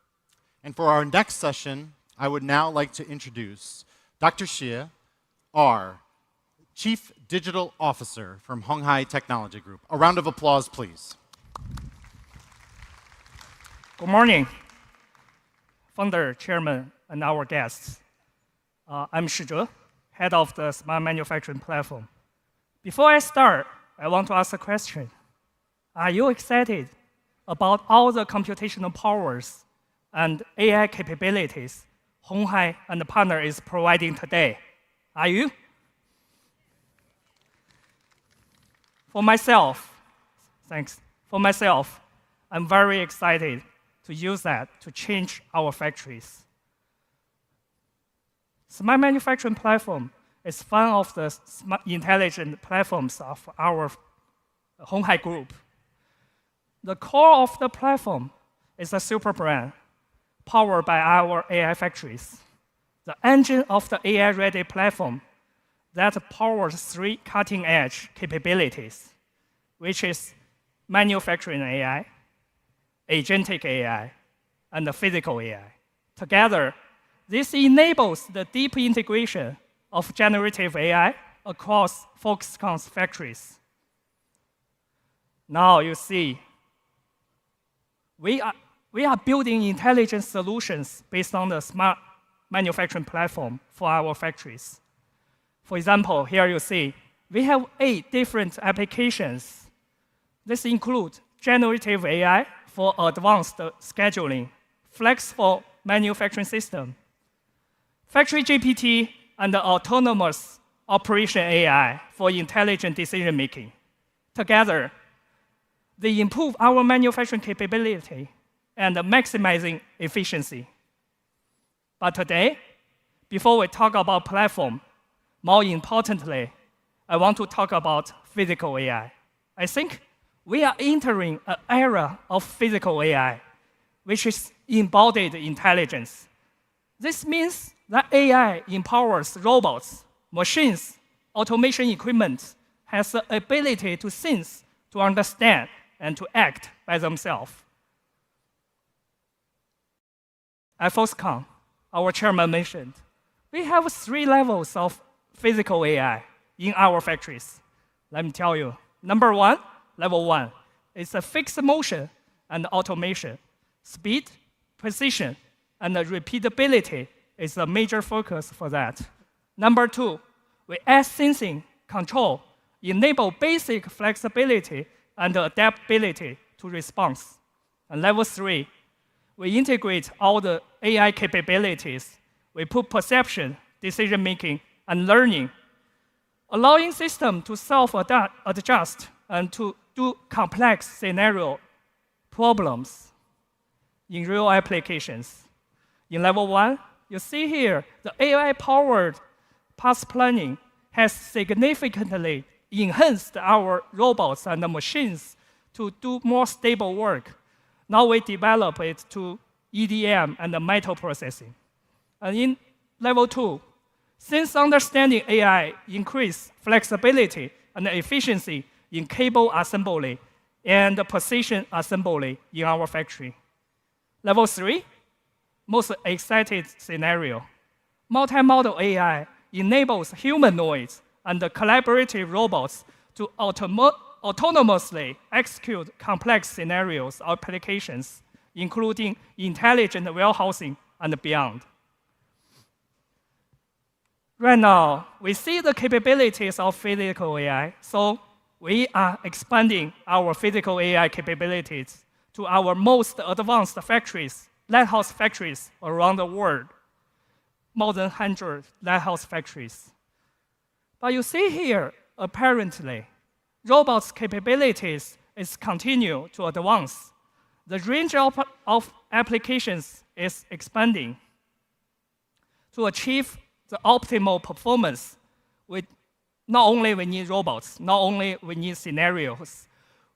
And for our next session, I would now like to introduce Dr. Xie, our Chief Digital Officer from Hon Hai Technology Group. A round of applause, please. Good morning, founder, chairman, and our guests. I'm Shi Zhe, head of the Smart Manufacturing Platform. Before I start, I want to ask a question. Are you excited about all the computational powers and AI capabilities Hon Hai and the partner is providing today? Are you? For myself, thanks. For myself, I'm very excited to use that to change our factories. Smart Manufacturing Platform is one of the smart intelligent platforms of our Hon Hai Group. The core of the platform is a super brand powered by our AI factories, the engine of the AI-ready platform that powers 3 cutting-edge capabilities, which is manufacturing AI, agentic AI, and the physical AI. Together, this enables the deep integration of generative AI across Foxconn's factories. Now you see, we are building intelligent solutions based on the smart manufacturing platform for our factories. For example, here you see, we have 8 different applications. This includes generative AI for advanced scheduling, flexible manufacturing system, factory GPT, and autonomous operation AI for intelligent decision making. Together, they improve our manufacturing capability and maximizing efficiency. But today, before we talk about platform, more importantly, I want to talk about physical AI. I think we are entering an era of physical AI, which is embodied intelligence. This means that AI empowers robots, machines, automation equipment, has the ability to sense, to understand, and to act by themselves. At Foxconn, our chairman mentioned, we have 3 levels of physical AI in our factories. Let me tell you. Number 1, level 1, is a fixed motion and automation. Speed, precision, and repeatability is a major focus for that. Number 2, we add sensing, control, enable basic flexibility and adaptability to response. And level 3, we integrate all the AI capabilities we put perception, decision-making, and learning, allowing system to self-adjust and to do complex scenario problems in real applications. In level 1, you see here, the AI-powered path planning has significantly enhanced our robots and the machines to do more stable work. Now we develop it to EDM and the metal processing. And in level 2, since understanding AI increase flexibility and efficiency in cable assembly and precision assembly in our factory. Level 3, most excited scenario. Multi-model AI enables humanoids and collaborative robots to autonomously execute complex scenarios or applications, including intelligent warehousing and beyond. Right now, we see the capabilities of physical AI, so we are expanding our physical AI capabilities to our most advanced factories, lighthouse factories around the world, more than 100 lighthouse factories. But you see here, apparently, robots' capabilities is continue to advance. The range of applications is expanding. To achieve the optimal performance, not only we need robots, not only we need scenarios,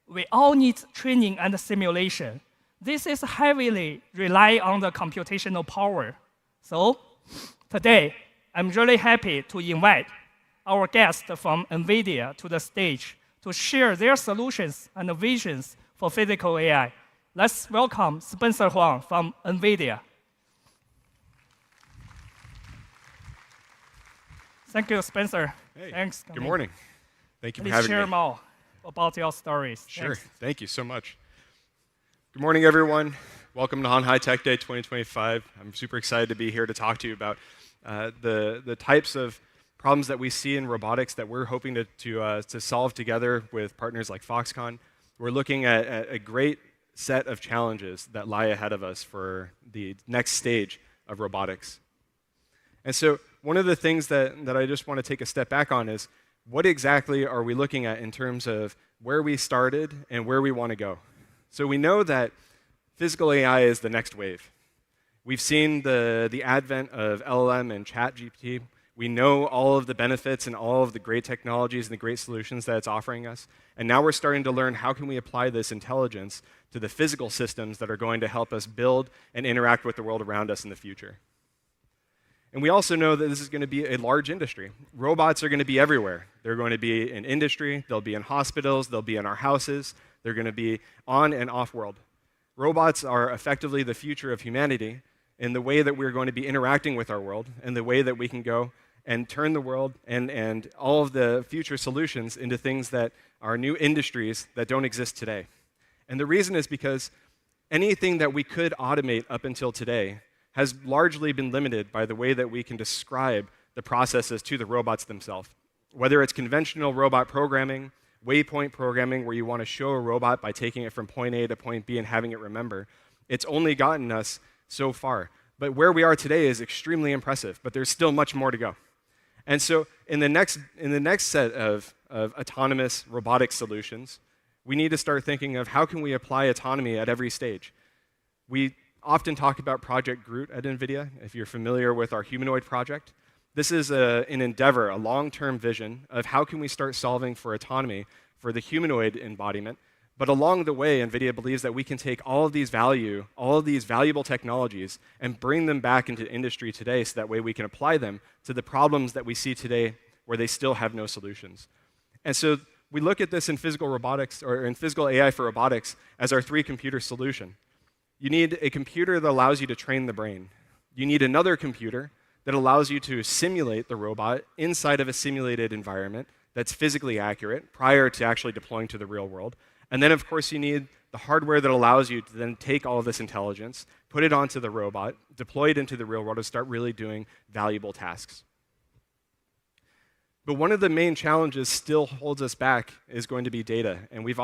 we all need training and simulation. This is heavily rely on the computational power. So today, I'm really happy to invite our guests from NVIDIA to the stage to share their solutions and visions for physical AI. Let's welcome Spencer Huang from NVIDIA. Thank you, Spencer. Hey, thanks. Good morning. Thank you for Please having me. share more about your stories. Sure. Thanks. Thank you so much. Good morning, everyone. Welcome to Hon Hai Tech Day 2025. I'm super excited to be here to talk to you about the types of problems that we see in robotics that we're hoping to solve together with partners like Foxconn. We're looking at a great set of challenges that lie ahead of us for the next stage of robotics. And so one of the things that I just want to take a step back on is what exactly are we looking at in terms of where we started and where we want to go? So we know that physical AI is the next wave. We've seen the advent of LLM and ChatGPT. We know all of the benefits and all of the great technologies and the great solutions that it's offering us. And now we're starting to learn how can we apply this intelligence to the physical systems that are going to help us build and interact with the world around us in the future. And we also know that this is going to be a large industry. Robots are going to be everywhere. They're going to be in industry, they'll be in hospitals, they'll be in our houses, they're going to be on and off world. Robots are effectively the future of humanity in the way that we're going to be interacting with our world and the way that we can go and turn the world and all of the future solutions into things that are new industries that don't exist today. And the reason is because anything that we could automate up until today has largely been limited by the way that we can describe the processes to the robots themselves. Whether it's conventional robot programming, waypoint programming, where you want to show a robot by taking it from point A to point B and having it remember, it's only gotten us so far. But where we are today is extremely impressive, but there's still much more to go. And so in the next set of autonomous robotic solutions, we need to start thinking of how can we apply autonomy at every stage. We often talk about Project Groot at NVIDIA, if you're familiar with our humanoid project. This is an endeavor, a long-term vision of how can we start solving for autonomy for the humanoid embodiment. But along the way, NVIDIA believes that we can take all of these valuable technologies and bring them back into industry today so that way we can apply them to the problems that we see today where they still have no solutions. And so we look at this in physical robotics, or in physical AI for robotics, as our three-computer solution. You need a computer that allows you to train the brain. You need another computer that allows you to simulate the robot inside of a simulated environment that's physically accurate prior to actually deploying to the real world. And then, of course, you need the hardware that allows you to then take all of this intelligence, put it onto the robot, deploy it into the real world, and start really doing valuable tasks. But one of the main challenges still holds us back is going to be data. And we've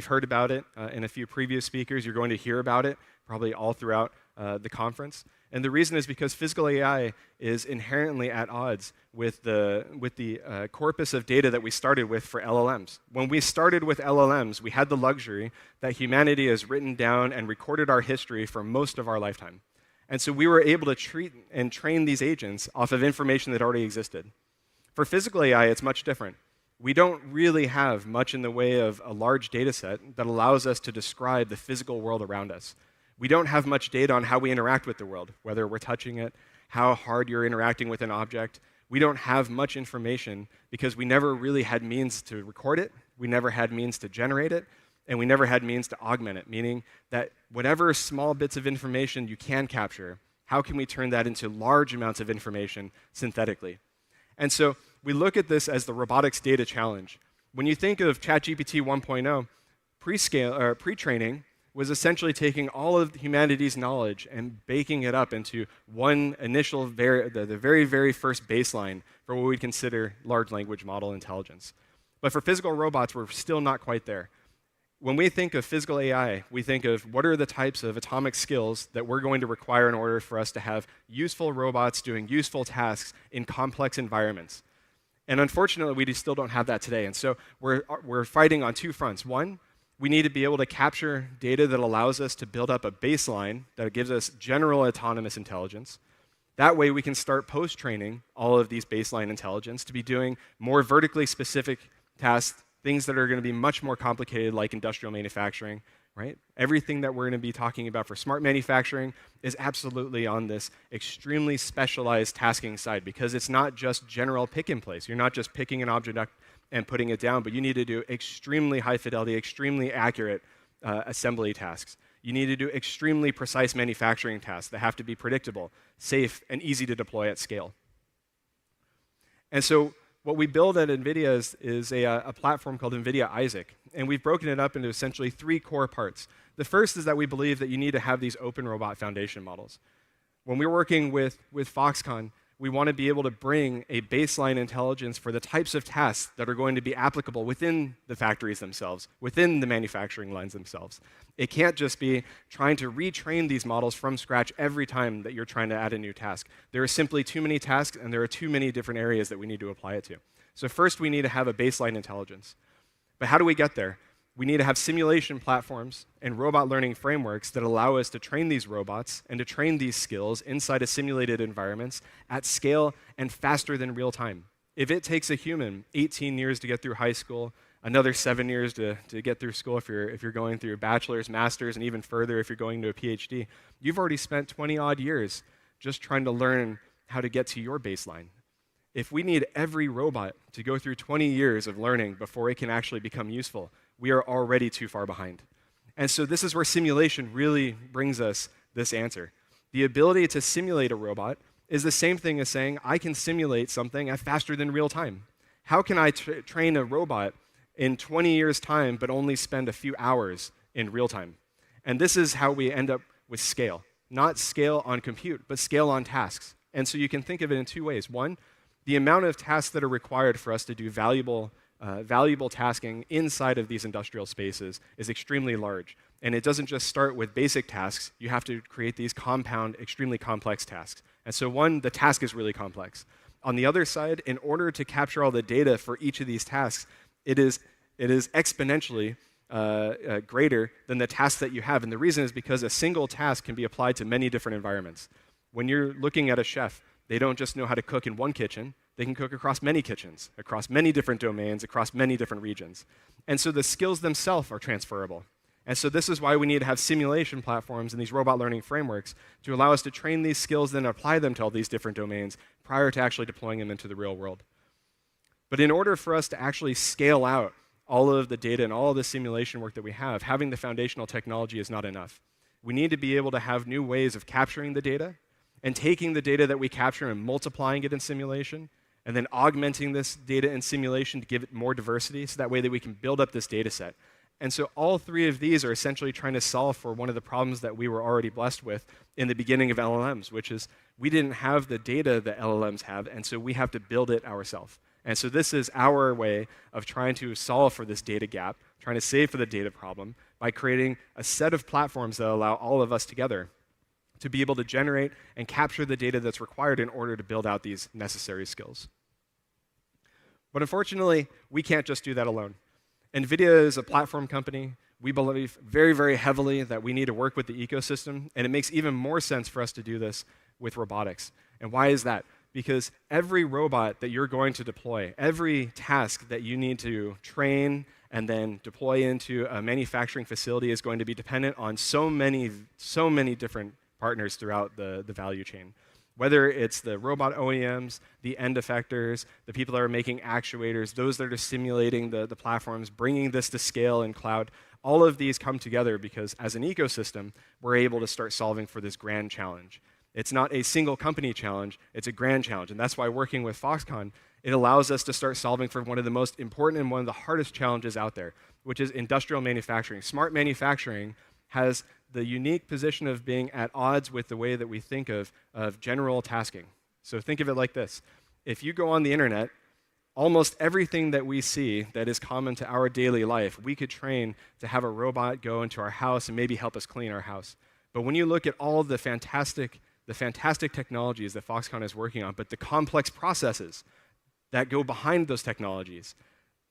heard about it in a few previous speakers. You're going to hear about it probably all throughout the conference. And the reason is because physical AI is inherently at odds with the corpus of data that we started with for LLMs. When we started with LLMs, we had the luxury that humanity has written down and recorded our history for most of our lifetime. And so we were able to treat and train these agents off of information that already existed. For physical AI, it's much different. We don't really have much in the way of a large data set that allows us to describe the physical world around us. We don't have much data on how we interact with the world, whether we're touching it, how hard you're interacting with an object. We don't have much information because we never really had means to record it, we never had means to generate it, and we never had means to augment it, meaning that whatever small bits of information you can capture, how can we turn that into large amounts of information synthetically? And so we look at this as the robotics data challenge. When you think of ChatGPT 1.0, pre-training was essentially taking all of humanity's knowledge and baking it up into one initial, the very, very first baseline for what we'd consider large language model intelligence. But for physical robots, we're still not quite there. When we think of physical AI, we think of what are the types of atomic skills that we're going to require in order for us to have useful robots doing useful tasks in complex environments. And unfortunately, we still don't have that today. And so we're fighting on two fronts. One, we need to be able to capture data that allows us to build up a baseline that gives us general autonomous intelligence. That way, we can start post-training all of these baseline intelligence to be doing more vertically specific tasks, things that are going to be much more complicated, like industrial manufacturing, right? Everything that we're going to be talking about for smart manufacturing is absolutely on this extremely specialized tasking side, because it's not just general pick and place. You're not just picking an object up and putting it down, but you need to do extremely high fidelity, extremely accurate assembly tasks. You need to do extremely precise manufacturing tasks that have to be predictable, safe, and easy to deploy at scale. And so what we build at NVIDIA is a platform called NVIDIA Isaac, and we've broken it up into essentially three core parts. The first is that we believe that you need to have these open robot foundation models. When we're working with Foxconn, we want to be able to bring a baseline intelligence for the types of tasks that are going to be applicable within the factories themselves, within the manufacturing lines themselves. It can't just be trying to retrain these models from scratch every time that you're trying to add a new task. There are simply too many tasks, and there are too many different areas that we need to apply it to. So first, we need to have a baseline intelligence. But how do we get there? We need to have simulation platforms and robot learning frameworks that allow us to train these robots and to train these skills inside of simulated environments at scale and faster than real time. If it takes a human 18 years to get through high school, another 7 years to get through school if you're going through a bachelor's, master's, and even further if you're going to a PhD, you've already spent 20-odd years just trying to learn how to get to your baseline. If we need every robot to go through 20 years of learning before it can actually become useful, we are already too far behind. And so this is where simulation really brings us this answer. The ability to simulate a robot is the same thing as saying, I can simulate something at faster than real time. How can I train a robot in 20 years' time but only spend a few hours in real time? And this is how we end up with scale. Not scale on compute, but scale on tasks. And so you can think of it in two ways. One, the amount of tasks that are required for us to do valuable tasking inside of these industrial spaces is extremely large. And it doesn't just start with basic tasks. You have to create these compound, extremely complex tasks. And so one, the task is really complex. On the other side, in order to capture all the data for each of these tasks, it is exponentially greater than the tasks that you have. And the reason is because a single task can be applied to many different environments. When you're looking at a chef, they don't just know how to cook in one kitchen. They can cook across many kitchens, across many different domains, across many different regions. And so the skills themselves are transferable. And so this is why we need to have simulation platforms and these robot learning frameworks to allow us to train these skills, then apply them to all these different domains prior to actually deploying them into the real world. But in order for us to actually scale out all of the data and all of the simulation work that we have, having the foundational technology is not enough. We need to be able to have new ways of capturing the data and taking the data that we capture and multiplying it in simulation, and then augmenting this data in simulation to give it more diversity, so that way that we can build up this data set. And so all three of these are essentially trying to solve for one of the problems that we were already blessed with in the beginning of LLMs, which is we didn't have the data that LLMs have, and so we have to build it ourselves. And so this is our way of trying to solve for this data gap, trying to save for the data problem by creating a set of platforms that allow all of us together to be able to generate and capture the data that's required in order to build out these necessary skills. But unfortunately, we can't just do that alone. NVIDIA is a platform company. We believe very, very heavily that we need to work with the ecosystem, and it makes even more sense for us to do this with robotics. And why is that? Because every robot that you're going to deploy, every task that you need to train and then deploy into a manufacturing facility is going to be dependent on so many different partners throughout the value chain. Whether it's the robot OEMs, the end effectors, the people that are making actuators, those that are simulating the platforms, bringing this to scale in cloud, all of these come together because as an ecosystem, we're able to start solving for this grand challenge. It's not a single company challenge, it's a grand challenge. And that's why working with Foxconn, it allows us to start solving for one of the most important and one of the hardest challenges out there, which is industrial manufacturing. Smart manufacturing has the unique position of being at odds with the way that we think of general tasking. So think of it like this. If you go on the internet, almost everything that we see that is common to our daily life, we could train to have a robot go into our house and maybe help us clean our house. But when you look at all the fantastic technologies that Foxconn is working on, but the complex processes that go behind those technologies,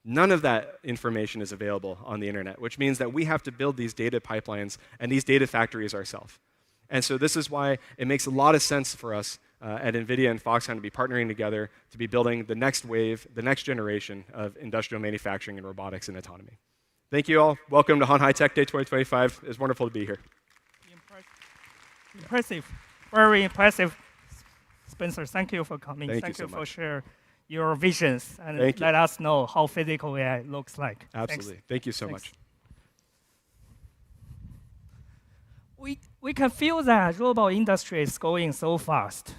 none of that information is available on the internet, which means that we have to build these data pipelines and these data factories ourselves. And so this is why it makes a lot of sense for us at NVIDIA and Foxconn to be partnering together to be building the next wave, the next generation of industrial manufacturing and robotics and autonomy. Thank you all. Welcome to Hon Hai Tech Day 2025. It's wonderful to be here. Impressive. Very impressive. Spencer, thank you for coming. Thank you so for much. sharing your visions and Thank you. let us know how physical AI looks like. Absolutely. Thanks. Thank you so Thanks. much. We can feel that robot industry is going so fast.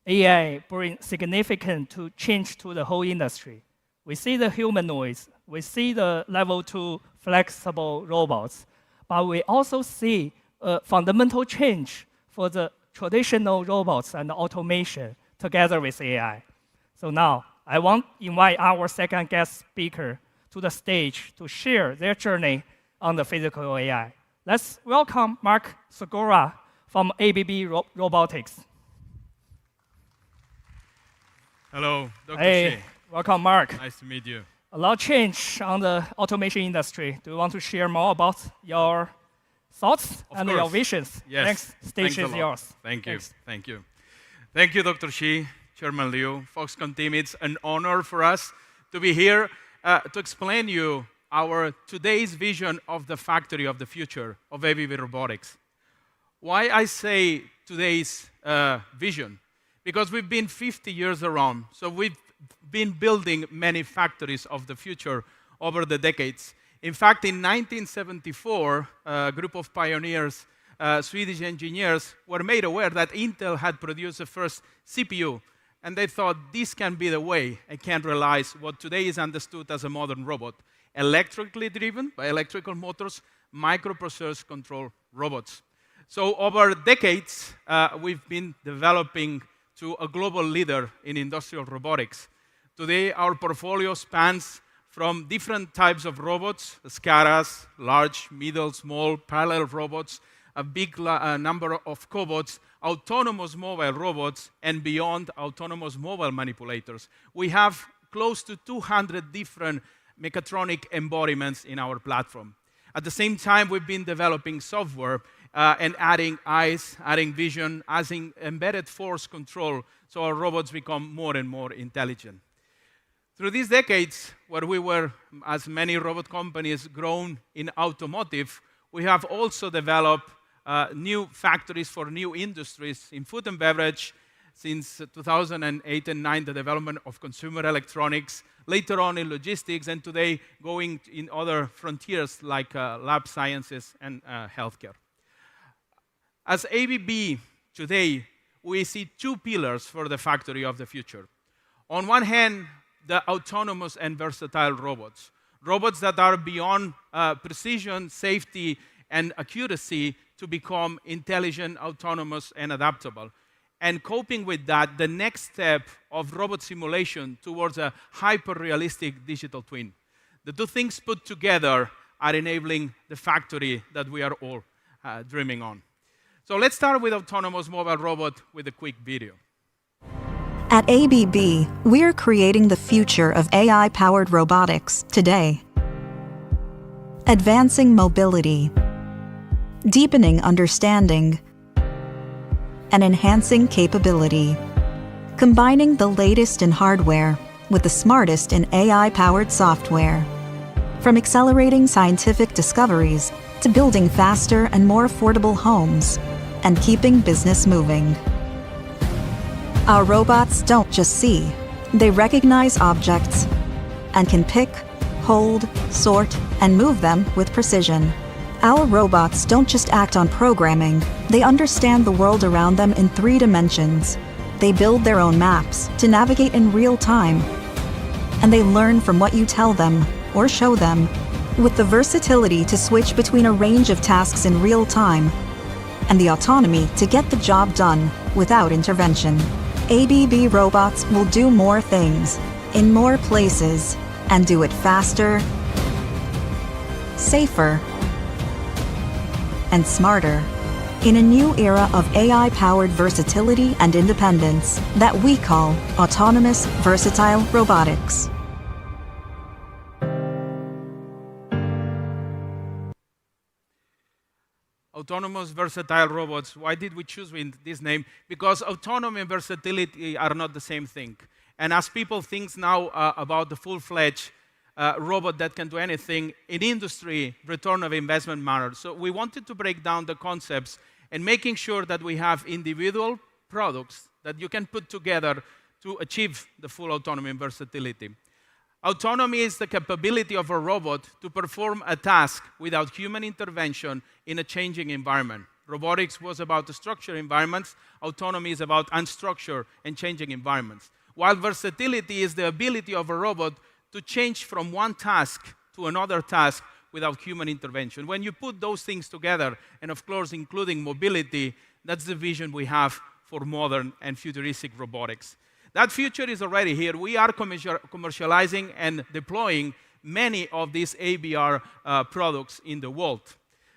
AI brings significant change to the whole industry. We see the humanoids, we see the level 2 flexible robots, but we also see a fundamental change for the traditional robots and automation together with AI. So now, I want to invite our second guest speaker to the stage to share their journey on the physical AI. Let's welcome Mark Segura from ABB Robotics. Hello, Dr. Hey, Shi. welcome, Mark. Nice to meet you. A lot of change on the automation industry. Do you want to share more about your thoughts and your visions? Yes. Thanks. Stage Thanks is yours. Thank you. Thanks. Thank you. Thank you, Dr. Shi, Chairman Liu, Foxconn team. It's an honor for us to be here to explain you our today's vision of the factory of the future of ABB Robotics. Why I say today's vision? Because we've been 50 years around, so we've been building many factories of the future over the decades. In fact, in 1974, a group of pioneers, Swedish engineers, were made aware that Intel had produced the first CPU, and they thought this can be the way and can realize what today is understood as a modern robot, electrically driven by electrical motors, microprocessors control robots. So over decades, we've been developing to a global leader in industrial robotics. Today, our portfolio spans from different types of robots, SCADAs, large, middle, small, parallel robots, a big number of cobots, autonomous mobile robots, and beyond autonomous mobile manipulators. We have close to 200 different mechatronic embodiments in our platform. At the same time, we've been developing software and adding eyes, adding vision, adding embedded force control, so our robots become more and more intelligent. Through these decades, where we were, as many robot companies, grown in automotive, we have also developed new factories for new industries in food and beverage. Since 2008 and 2009, the development of consumer electronics, later on in logistics, and today going in other frontiers like lab sciences and healthcare. As ABB today, we see two pillars for the factory of the future. On one hand, the autonomous and versatile robots. Robots that are beyond precision, safety, and accuracy to become intelligent, autonomous, and adaptable. And coping with that, the next step of robot simulation towards a hyper-realistic digital twin. The two things put together are enabling the factory that we are all dreaming on. So So let's start with autonomous mobile robot with a quick video. At ABB, we're creating the future of AI-powered robotics today. Advancing mobility, deepening understanding, and enhancing capability. Combining the latest in hardware with the smartest in AI-powered software. From accelerating scientific discoveries to building faster and more affordable homes and keeping business moving. Our robots don't just see, they recognize objects and can pick, hold, sort, and move them with precision. Our robots don't just act on programming, they understand the world around them in 3 dimensions. They build their own maps to navigate in real time. And they learn from what you tell them or show them, with the versatility to switch between a range of tasks in real time, and the autonomy to get the job done without intervention. ABB robots will do more things, in more places, and do it faster, safer, and smarter. In a new era of AI-powered versatility and independence that we call autonomous versatile robotics. Autonomous versatile robots. Why did we choose this name? Because autonomy and versatility are not the same thing. And as people think now about the full-fledged robot that can do anything, in industry, return of investment matters. So we wanted to break down the concepts and making sure that we have individual products that you can put together to achieve the full autonomy and versatility. Autonomy is the capability of a robot to perform a task without human intervention in a changing environment. Robotics was about the structured environments. Autonomy is about unstructured and changing environments. While versatility is the ability of a robot to change from one task to another task without human intervention. When you put those things together, and of course including mobility, that's the vision we have for modern and futuristic robotics. That future is already here. We are commercializing and deploying many of these ABR products in the world.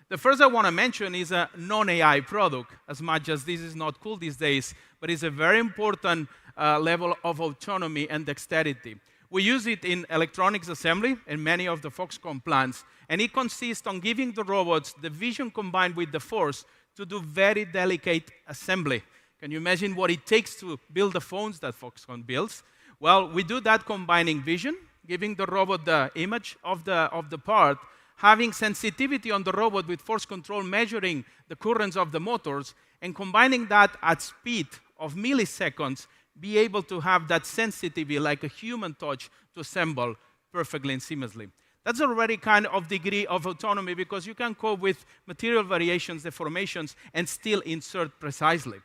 The first I want to mention is a non-AI product, as much as this is not cool these days, but it's a very important level of autonomy and dexterity. We use it in electronics assembly in many of the Foxconn plants, and it consists on giving the robots the vision combined with the force to do very delicate assembly. Can you imagine what it takes to build the phones that Foxconn builds? Well, we do that combining vision, giving the robot the image of the part, having sensitivity on the robot with force control measuring the currents of the motors, and combining that at speed of milliseconds, be able to have that sensitivity like a human touch to assemble perfectly and seamlessly. That's already kind of degree of autonomy because you can cope with material variations, deformations, and still insert precisely.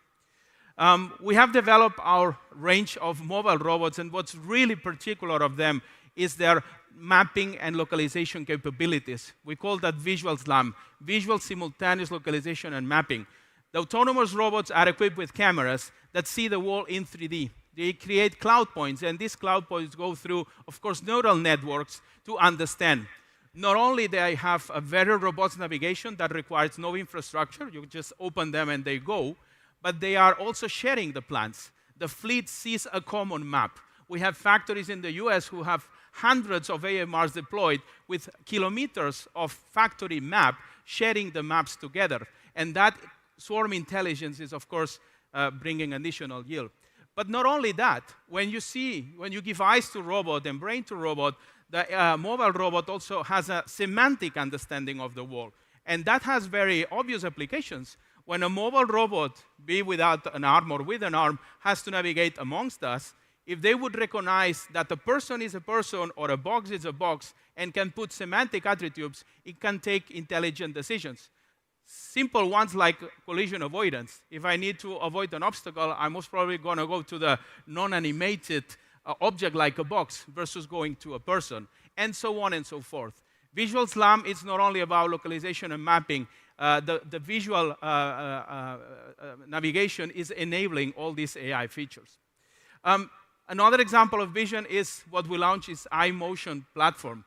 We have developed our range of mobile robots, and what's really particular of them is their mapping and localization capabilities. We call that visual SLAM, visual simultaneous localization and mapping. The autonomous robots are equipped with cameras that see the world in 3D. They create cloud points, and these cloud points go through, of course, neural networks to understand. Not only do they have a very robust navigation that requires no infrastructure, you just open them and they go, but they are also sharing the plans. The fleet sees a common map. We have factories in the US who have hundreds of AMRs deployed with kilometers of factory map sharing the maps together. And that swarm intelligence is, of course, bringing additional yield. But not only that, when you give eyes to robot and brain to robot, the mobile robot also has a semantic understanding of the world. And that has very obvious applications. When a mobile robot, be without an arm or with an arm, has to navigate amongst us, if they would recognize that a person is a person or a box is a box and can put semantic attributes, it can take intelligent decisions. Simple ones like collision avoidance. If I need to avoid an obstacle, I'm most probably going to go to the non-animated object like a box versus going to a person, and so on and so forth. Visual SLAM is not only about localization and mapping. The visual navigation is enabling all these AI features. Another example of vision is what we launched is iMotion platform.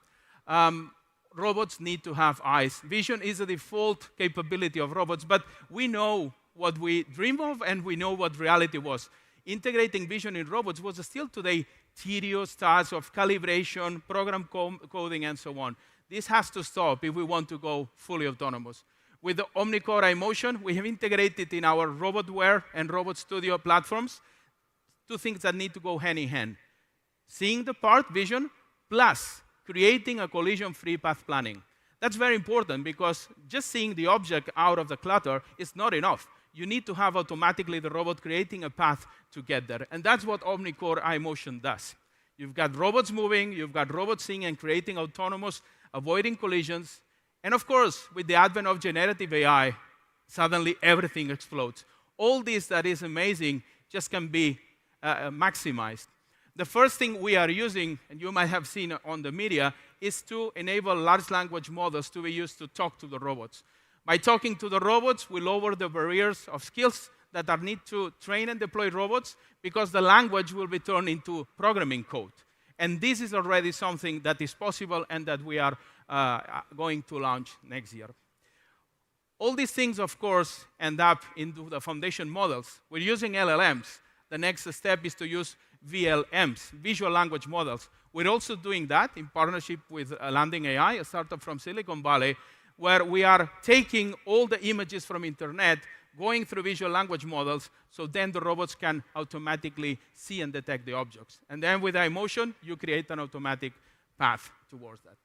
Robots need to have eyes. Vision is a default capability of robots, but we know what we dream of and we know what reality was. Integrating vision in robots was still today tedious task of calibration, program coding, and so on. This has to stop if we want to go fully autonomous. With the OmniCore iMotion, we have integrated in our RobotWare and Robot Studio platforms two things that need to go hand in hand. Seeing the part, vision, plus creating a collision-free path planning. That's very important because just seeing the object out of the clutter is not enough. You need to have automatically the robot creating a path to get there. And that's what OmniCore iMotion does. You've got robots moving, you've got robots seeing and creating autonomous, avoiding collisions. And of course, with the advent of generative AI, suddenly everything explodes. All this that is amazing just can be maximized. The first thing we are using, and you might have seen on the media, is to enable large language models to be used to talk to the robots. By talking to the robots, we lower the barriers of skills that are need to train and deploy robots because the language will be turned into programming code. And this is already something that is possible and that we are going to launch next year. All these things, of course, end up into the foundation models. We're using LLMs. The next step is to use VLMs, visual language models. We're also doing that in partnership with Landing AI, a startup from Silicon Valley, where we are taking all the images from internet, going through visual language models, so then the robots can automatically see and detect the objects. And then with iMotion, you create an automatic path towards that.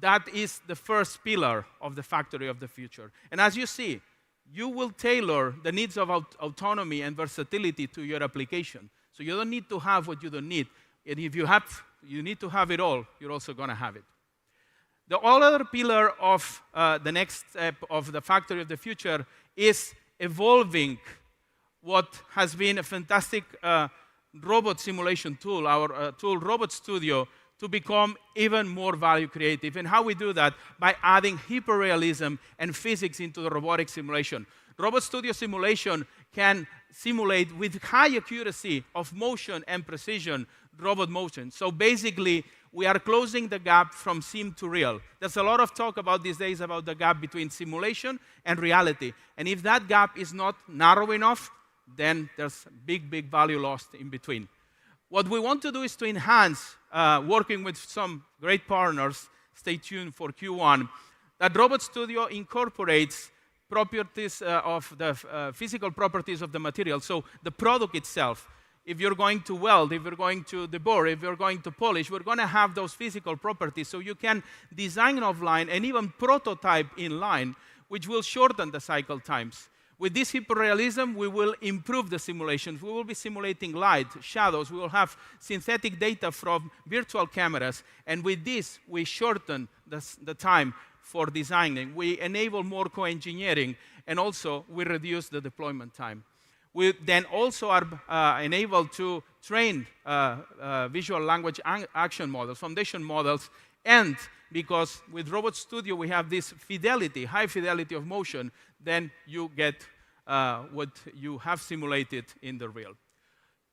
That is the first pillar of the factory of the future. And as you see, you will tailor the needs of autonomy and versatility to your application. So you don't need to have what you don't need. And if you need to have it all, you're also going to have it. The other pillar of the next step of the factory of the future is evolving what has been a fantastic robot simulation tool, our tool Robot Studio, to become even more value creative. And how we do that? By adding hyperrealism and physics into the robotic simulation. Robot Studio simulation can simulate with high accuracy of motion and precision robot motion. So basically, we are closing the gap from sim to real. There's a lot of talk about these days about the gap between simulation and reality. And if that gap is not narrow enough, then there's big, big value lost in between. What we want to do is to enhance, working with some great partners, stay tuned for Q1, that Robot Studio incorporates properties of the physical properties of the material, so the product itself. If you're going to weld, if you're going to debore, if you're going to polish, we're going to have those physical properties so you can design offline and even prototype in line, which will shorten the cycle times. With this hyperrealism, we will improve the simulations. We will be simulating light, shadows. We will have synthetic data from virtual cameras. And with this, we shorten the time for designing. We enable more co-engineering. And also, we reduce the deployment time. We then also are enabled to train visual language action models, foundation models, and because with Robot Studio we have this fidelity, high fidelity of motion, then you get what you have simulated in the real.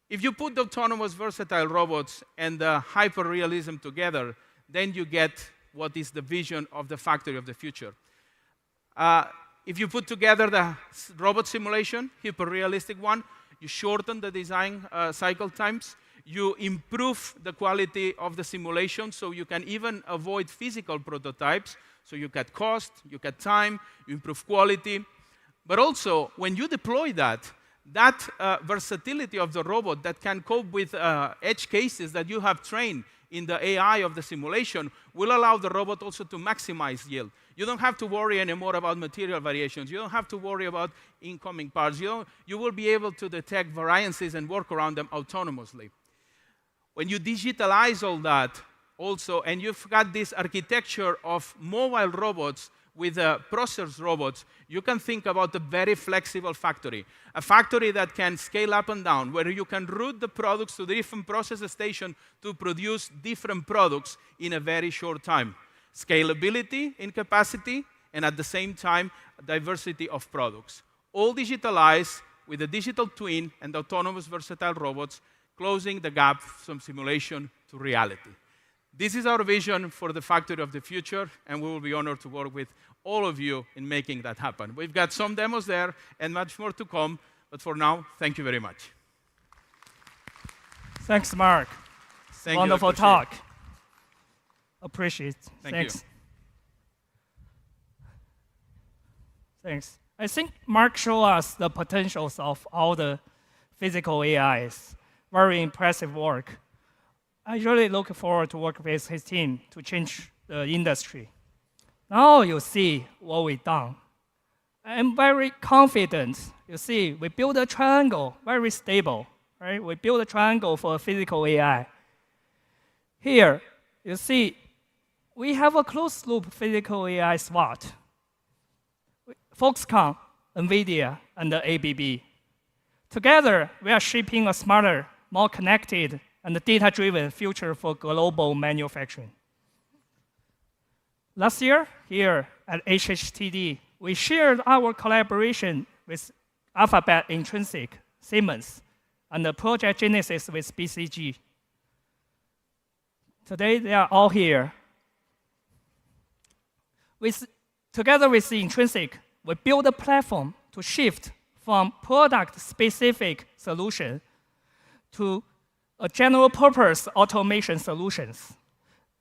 If you put the autonomous versatile robots and the hyper-realism together, then you get what is the vision of the factory of the future. If you put together the robot simulation, hyper-realistic one, you shorten the design cycle times, you improve the quality of the simulation so you can even avoid physical prototypes, so you cut cost, you cut time, you improve quality. But also, when you deploy that versatility of the robot that can cope with edge cases that you have trained in the AI of the simulation will allow the robot also to maximize yield. You don't have to worry anymore about material variations. You don't have to worry about incoming parts. You will be able to detect variances and work around them autonomously. When you digitalize all that also, and you've got this architecture of mobile robots with process robots, you can think about a very flexible factory. A factory that can scale up and down, where you can route the products to different process stations to produce different products in a very short time. Scalability in capacity, and at the same time, diversity of products. All digitalized with a digital twin and autonomous versatile robots, closing the gap from simulation to reality. This is our vision for the factory of the future, and we will be honored to work with all of you in making that happen. We've got some demos there and much more to come, but for now, thank you very much. Thanks, Mark. Thank Wonderful you, Dr. talk. Appreciate. Thank you. Thanks. I think Mark showed us the potentials of all the physical AIs. Very impressive work. I really look forward to work with his team to change the industry. Now you see what we've done. I'm very confident. You see, we built a triangle, very stable. Right? We built a triangle for a physical AI. Here, you see, we have a closed-loop physical AI SWAT. Foxconn, NVIDIA, and the ABB. Together, we are shaping a smarter, more connected, and data-driven future for global manufacturing. Last year, here at HHTD, we shared our collaboration with Alphabet Intrinsic, Siemens, and the Project Genesis with BCG. Today, they are all here. Together with the Intrinsic, we build a platform to shift from product-specific solution to a general-purpose automation solutions,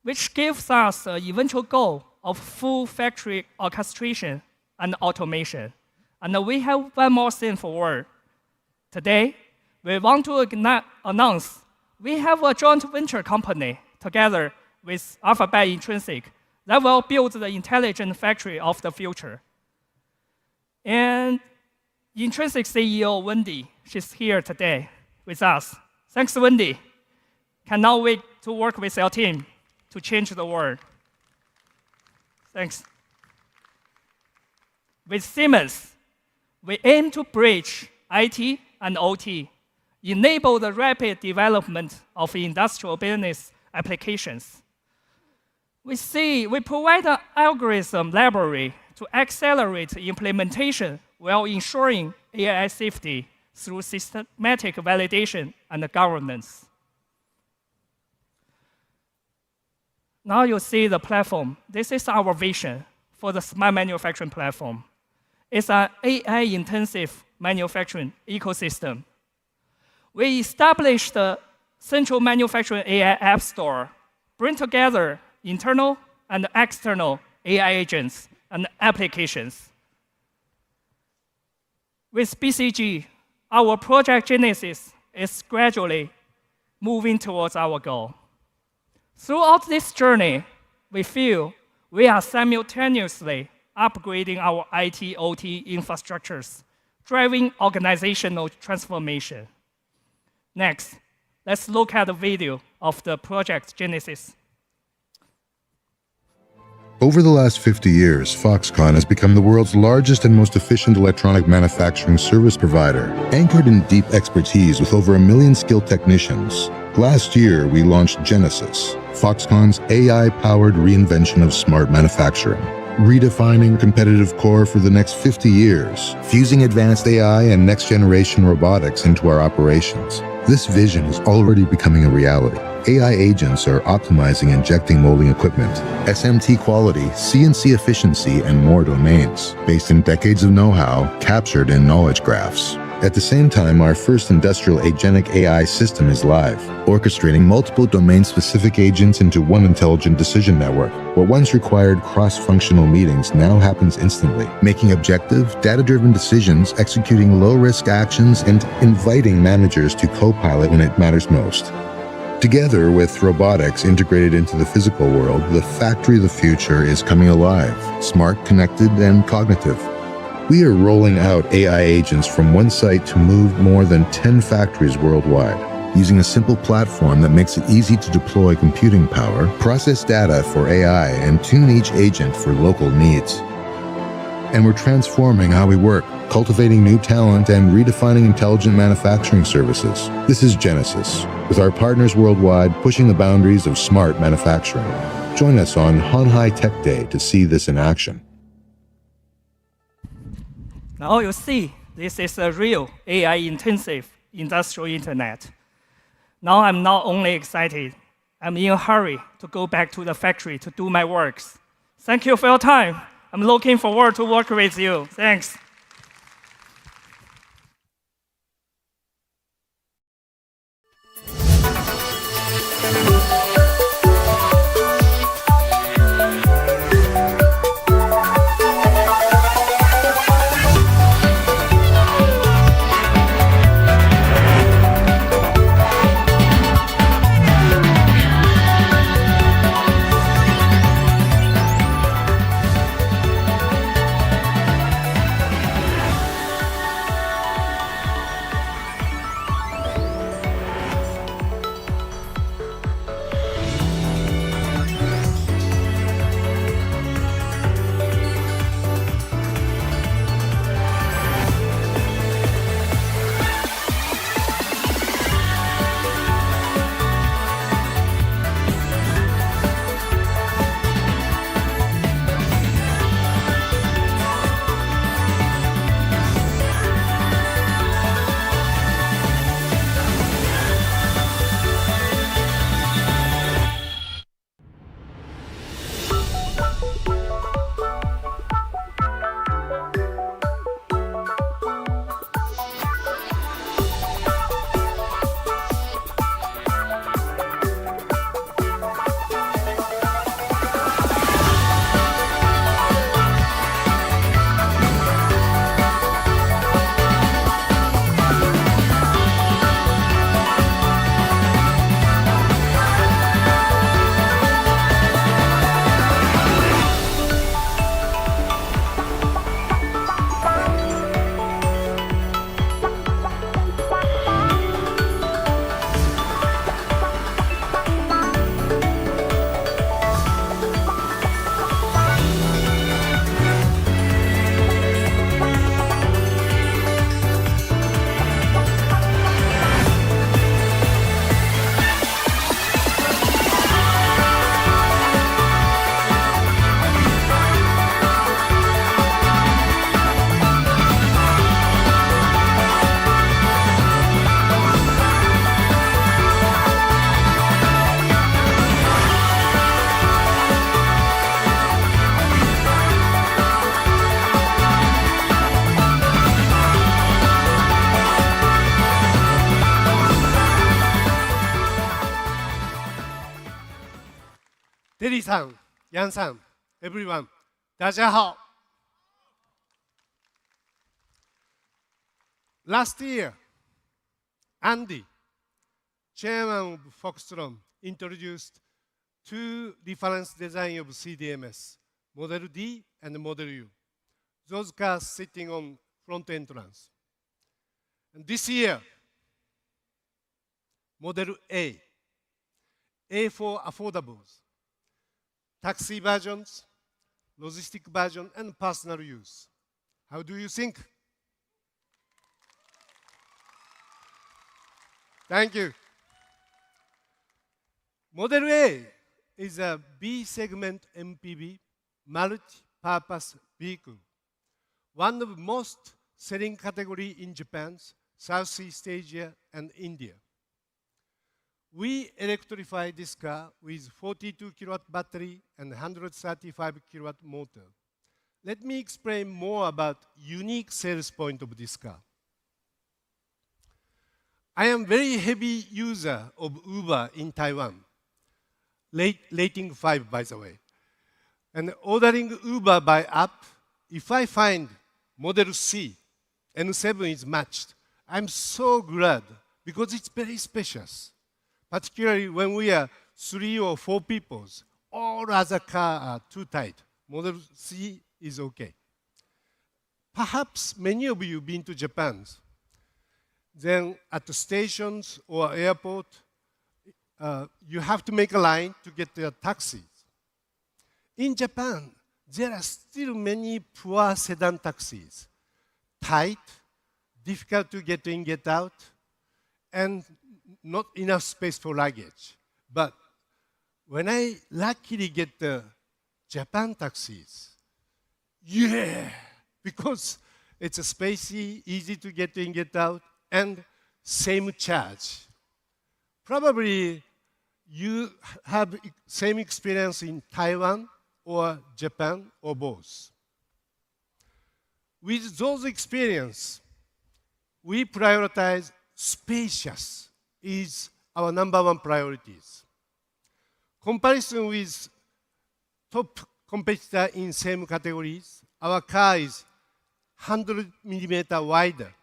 which gives us an eventual goal of full factory orchestration and automation. And we have one more thing forward. Today, we want to announce we have a joint venture company together with Alphabet Intrinsic that will build the intelligent factory of the future. And Intrinsic CEO Wendy, she's here today with us. Thanks, Wendy. Cannot wait to work with your team to change the world. Thanks. With Siemens, we aim to bridge IT and OT, enable the rapid development of industrial business applications. We provide an algorithm library to accelerate implementation while ensuring AI safety through systematic validation and governance. Now you see the platform. This is our vision for the smart manufacturing platform. It's an AI-intensive manufacturing ecosystem. We established the Central Manufacturing AI App Store, bring together internal and external AI agents and applications. With BCG, our Project Genesis is gradually moving towards our goal. Throughout this journey, we feel we are simultaneously upgrading our IT/OT infrastructures, driving organizational transformation. Next, let's look at the video of the Project Genesis. Over the last 50 years, Foxconn has become the world's largest and most efficient electronic manufacturing service provider, anchored in deep expertise with over 1 million skilled technicians. Last year, we launched Genesis, Foxconn's AI-powered reinvention of smart manufacturing, redefining competitive core for the next 50 years, fusing advanced AI and next-generation robotics into our operations. This vision is already becoming a reality. AI agents are optimizing injecting molding equipment, SMT quality, CNC efficiency, and more domains, based in decades of know-how captured in knowledge graphs. At the same time, our first industrial agentic AI system is live, orchestrating multiple domain-specific agents into one intelligent decision network. What once required cross-functional meetings now happens instantly, making objective, data-driven decisions, executing low-risk actions, and inviting managers to co-pilot when it matters most. Together with robotics integrated into the physical world, the factory of the future is coming alive, smart, connected, and cognitive. We are rolling out AI agents from one site to move more than 10 factories worldwide, using a simple platform that makes it easy to deploy computing power, process data for AI, and tune each agent for local needs. And we're transforming how we work, cultivating new talent, and redefining intelligent manufacturing services. This is Genesis, with our partners worldwide pushing the boundaries of smart manufacturing. Join us on Hon Hai Tech Day to see this in action. Now you see, this is a real AI-intensive industrial internet. Now I'm not only excited, I'm in a hurry to go back to the factory to do my works. Thank you for your time. I'm looking forward to work with you. Thanks. Terry-san, Yan-san, everyone, 大家好. Last year, Andy, chairman of Foxconn, introduced two reference designs of CDMS, Model D and Model U. Those cars sitting on front entrance. And this year, Model A for affordables, taxi versions, logistic version, and personal use. How do you think? Thank you. Model A is a B-segment MPV, multi-purpose vehicle, one of the most selling category in Japan, Southeast Asia, and India. We electrify this car with 42 kilowatt battery and 135 kilowatt motor. Let me explain more about unique sales point of this car. I am very heavy user of Uber in Taiwan, rating 5 by the way. And ordering Uber by app, if I find Model C and 7 is matched, I'm so glad because it's very spacious. Particularly when we are 3 or 4 people, all other cars are too tight. Model C is okay. Perhaps many of you have been to Japan. Then at the stations or airport, you have to make a line to get the taxis. In Japan, there are still many poor sedan taxis. Tight, difficult to get in, get out, and not enough space for luggage. But when I luckily get the Japan taxis, yeah, because it's a spacey, easy to get in, get out, and same charge. Probably you have same experience in Taiwan or Japan or both. With those experience, we prioritize spacious is our #1 priorities. Comparison with top competitor in same categories, our car is 100 millimeter wider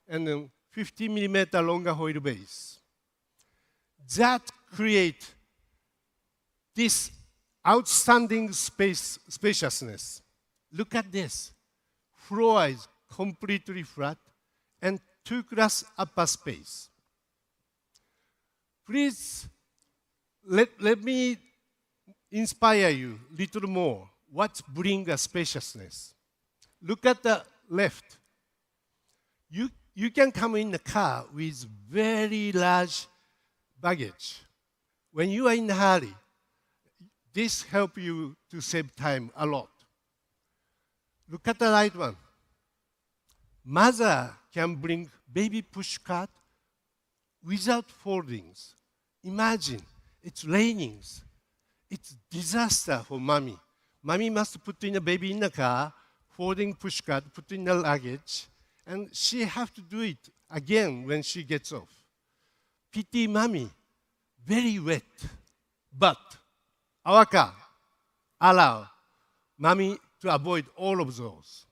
and 50 millimeter longer wheelbase. That create this outstanding spaciousness. Look at this. Floor is completely flat and 2-class upper space. Please let me inspire you a little more. What brings a spaciousness? Look at the left. You can come in the car with very large baggage. When you are in a hurry, this helps you to save time a lot. Look at the right one. Mother can bring baby push cart without foldings. Imagine, it's raining. It's disaster for mommy. Mommy must put in a baby in the car, folding push cart, put in the luggage, and she have to do it again when she gets off. Pity mommy, very wet. But our car allow mommy to avoid all of those.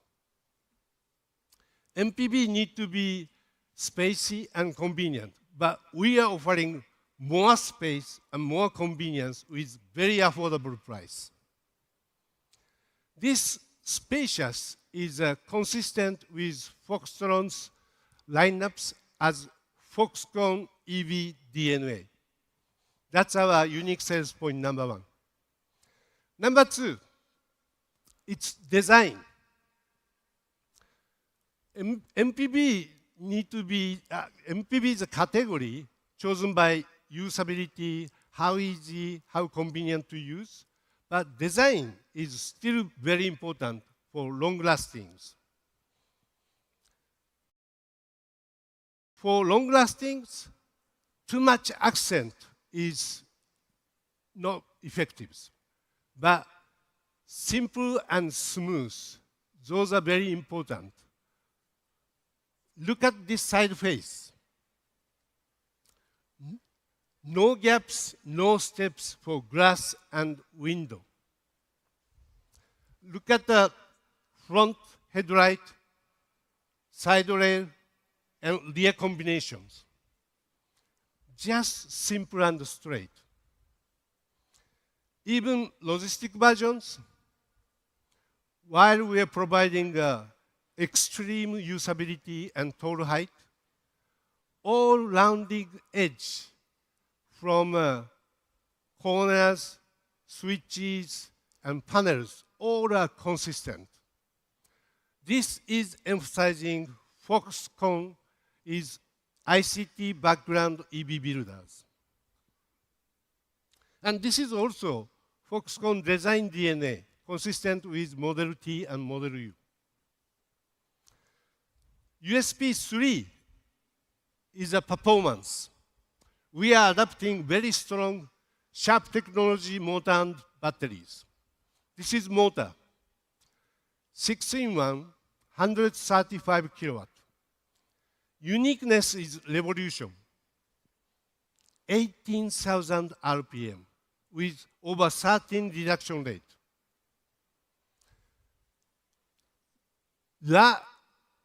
MPV need to be spacey and convenient, but we are offering more space and more convenience with very affordable price. This spacious is consistent with Foxtron's lineups as Foxconn EV DNA. That's our unique sales point #1. #2, it's design. MPV need to be, MPV is a category chosen by usability, how easy, how convenient to use, but design is still very important for long lastings. For long lastings, too much accent is not effective, but simple and smooth, those are very important. Look at this side face. No gaps, no steps for glass and window. Look at the front headlight, side rail, and rear combinations. Just simple and straight. Even logistic versions, while we are providing extreme usability and tall height, all rounding edge from corners, switches, and panels, all are consistent. This is emphasizing Foxconn is ICT background EV builders. And this is also Foxconn design DNA, consistent with Model T and Model U. USP 3 is a performance. We are adapting very strong sharp technology motor and batteries. This is motor, 6-in-1, 135 kilowatt. Uniqueness is revolution, 18,000 RPM with over 13 reduction rate.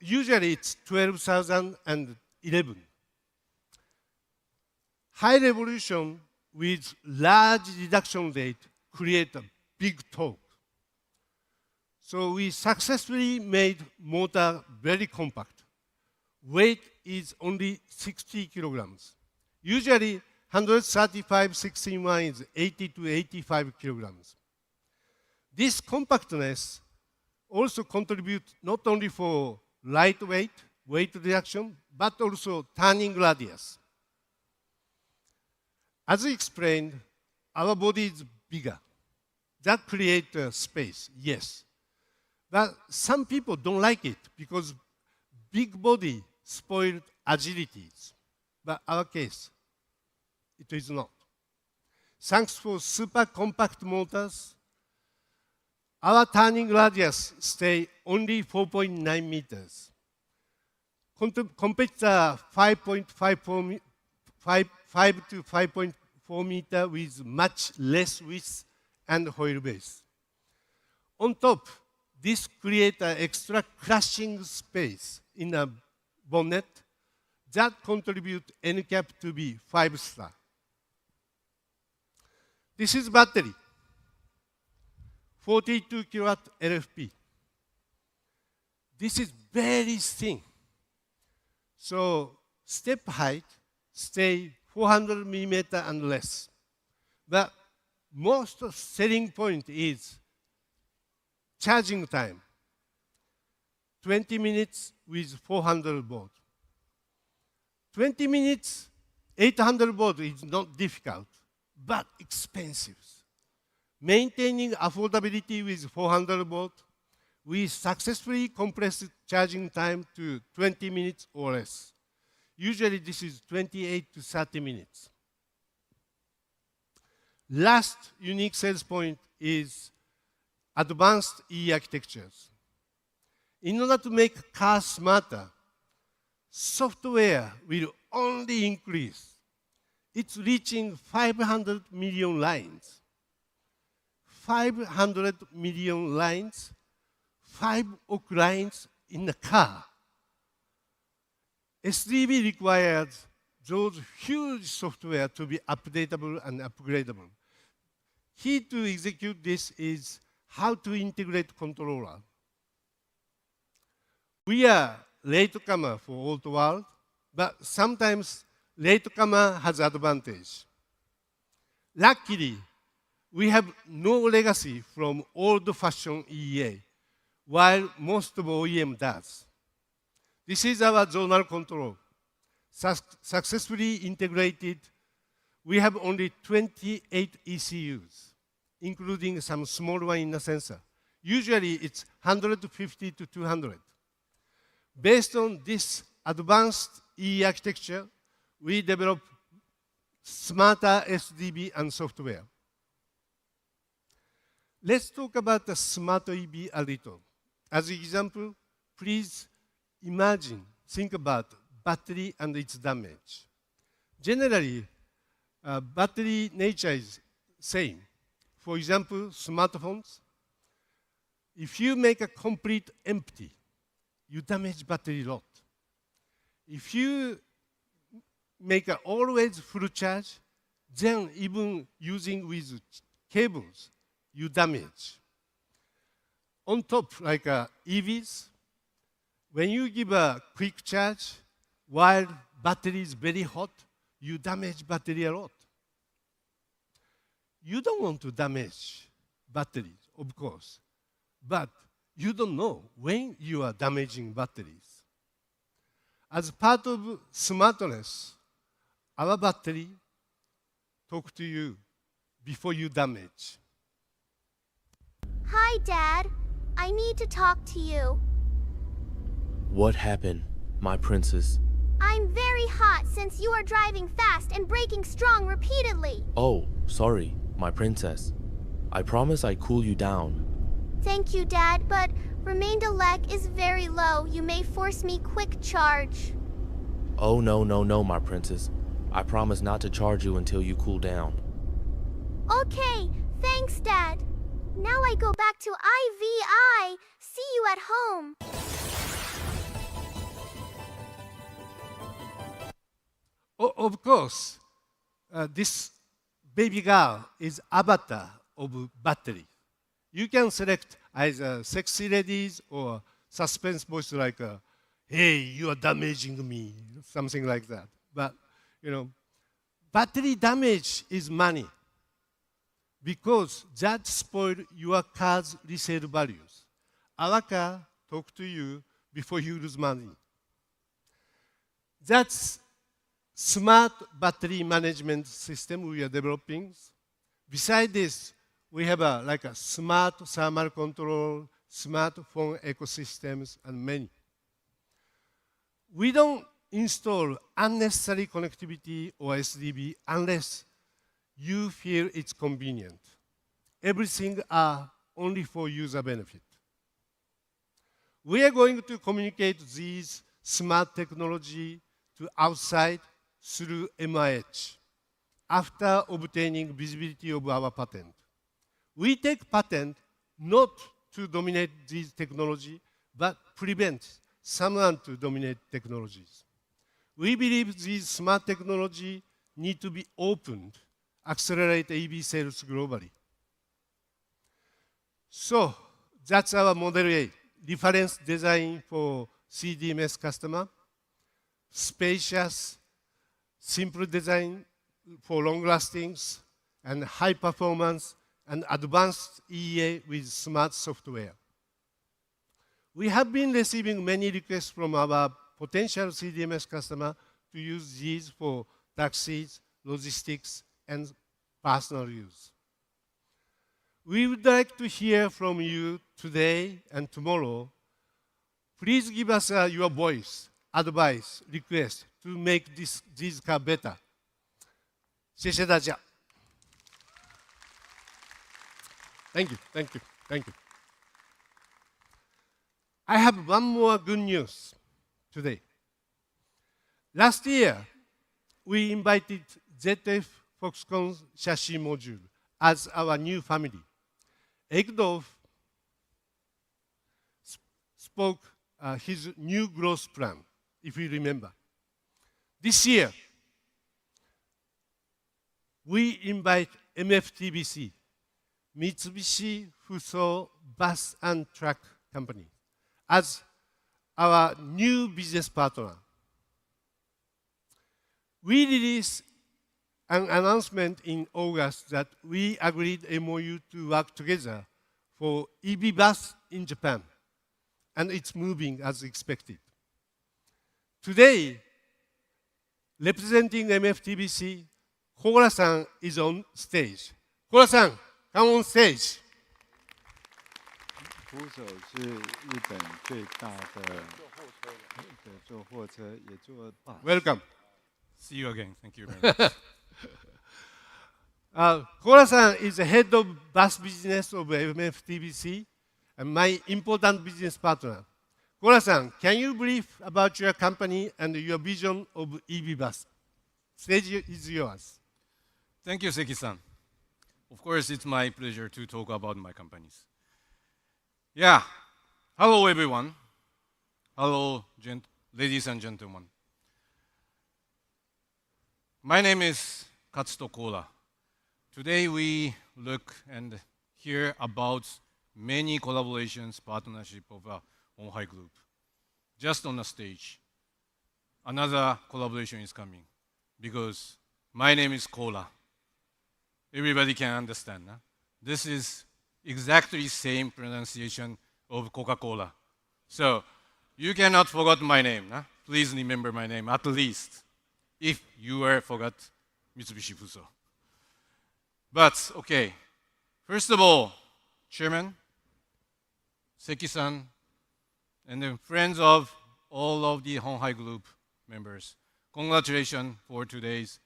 Usually it's 12,011. High revolution with large reduction rate create a big torque. So we successfully made motor very compact. Weight is only 60 kilograms. Usually 135 6-in-1 is 80 to 85 kilograms. This compactness also contributes not only for lightweight, weight reduction, but also turning radius. As I explained, our body is bigger. That creates space, yes. But some people don't like it because big body spoiled agilities. But our case, it is not. Thanks for super compact motors, our turning radius stay only 4.9 meters. Competitor 5.54 5 to 5.4 meter with much less width and wheelbase. On top, this creates an extra crushing space in a bonnet that contribute NCAP to be 5-star. This is battery, 42 kilowatt LFP. This is very thin. So step height stay 400 millimeter and less. But most selling point is charging time, 20 minutes with 400 volt. 20 minutes, 800 volt is not difficult, but expensive. Maintaining affordability with 400 volt, we successfully compressed charging time to 20 minutes or less. Usually this is 28 to 30 minutes. Last unique sales point is advanced e-architectures. In order to make cars smarter, software will only increase. It's reaching 500 million lines. 500 million lines, 5 億 lines in a car. SDV requires those huge software to be updatable and upgradable. Key to execute this is how to integrate controller. We are latecomer for old world, but sometimes latecomer has advantage. Luckily, we have no legacy from old-fashioned EEA, while most of OEM does. This is our zonal control. Successfully integrated, we have only 28 ECUs, including some small one in the sensor. Usually it's 150 to 200. Based on this advanced E architecture, we develop smarter SDB and software. Let's talk about the smart EV a little. As an example, please imagine, think about battery and its damage. Generally, battery nature is same. For example, smartphones. If you make a complete empty, you damage battery a lot. If you make a always full charge, then even using with cables, you damage. On top, like EVs, when you give a quick charge, while battery is very hot, you damage battery a lot. You don't want to damage batteries, of course, but you don't know when you are damaging batteries. As part of smartness, our battery talk to you before you damage. Hi, Dad. I need to talk to you. What happened, my princess? I'm very hot since you are driving fast and braking strong repeatedly. Oh, sorry, my princess. I promise I cool you down. Thank you, Dad, but Remaindelec is very low. You may force me quick charge. Oh, no, my princess. I promise not to charge you until you cool down. Okay, thanks, Dad. Now I go back to IVI. See you at home. Of course, this baby girl is avatar of battery. You can select either sexy ladies or suspense voice like, hey, you are damaging me, something like that. But, you know, battery damage is money because that spoils your car's resale values. Our car talk to you before you lose money. That's smart battery management system we are developing. Besides this, we have like a smart thermal control, smartphone ecosystems, and many. We don't install unnecessary connectivity or SDB unless you feel it's convenient. Everything only for user benefit. We are going to communicate these smart technology to outside through MIH after obtaining visibility of our patent. We take patent not to dominate this technology, but prevent someone to dominate technologies. We believe these smart technology need to be opened, accelerate EV sales globally. So that's our Model A, reference design for CDMS customer, spacious, simple design for long lastings, and high performance, and advanced EEA with smart software. We have been receiving many requests from our potential CDMS customer to use these for taxis, logistics, and personal use. We would like to hear from you today and tomorrow. Please give us your voice, advice, request to make this car better. 谢谢大家. Thank you, thank you, thank you. I have one more good news today. Last year, we invited ZF Foxconn chassis module as our new family. Egdolf spoke his new growth plan, if you remember. This year, we invite MFTBC, Mitsubishi FUSO Bus and Truck Company, as our new business partner. We released an announcement in August that we agreed MOU to work together for EV bus in Japan, and it's moving as expected. Today, representing MFTBC, Koura-san is on stage. Koura-san, come on stage. FUSO 是日本最大的坐货车，也做 bus. Welcome. See you again. Thank you very much. Koura-san is the head of bus business of MFTBC and my important business partner. Koura-san, can you brief about your company and your vision of EV bus? Stage is yours. Thank you, Seki-san. Of course, it's my pleasure to talk about my companies. Yeah. Hello, everyone. Hello, ladies and gentlemen. My name is Katsuto Koura. Today, we look and hear about many collaborations, partnership of Hon Hai Group. Just on the stage, another collaboration is coming because my name is Koura. Everybody can understand. Huh? This is exactly same pronunciation of Coca-Cola. So you cannot forget my name. Huh? Please remember my name at least, if you forgot Mitsubishi FUSO. But okay, first of all, Chairman, Seki-san, and the friends of all of the Hon Hai Group members, congratulations for today's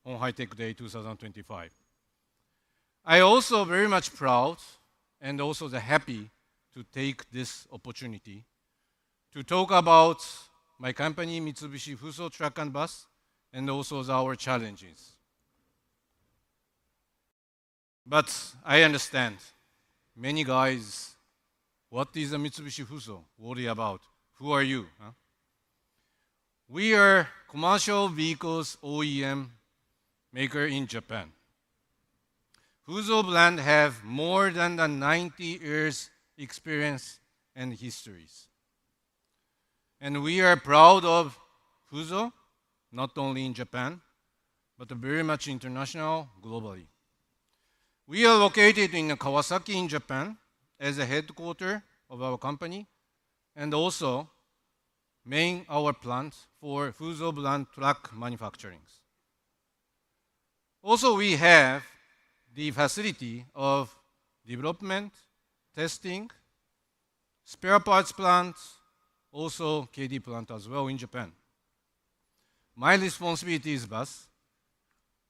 Hon Hai Tech Day 2025. I also very much proud and also happy to take this opportunity to talk about my company, Mitsubishi FUSO Truck and Bus, and also our challenges. But I understand many guys, what is a Mitsubishi FUSO worry about? Who are you? Huh? We are commercial vehicles OEM maker in Japan. FUSO brand have more than 90 years experience and histories. And we are proud of FUSO, not only in Japan, but very much international, globally. We are located in Kawasaki in Japan as a headquarters of our company, and also main our plant for FUSO brand truck manufacturing. Also, we have the facility of development, testing, spare parts plant, also KD plant as well in Japan. My responsibility is bus.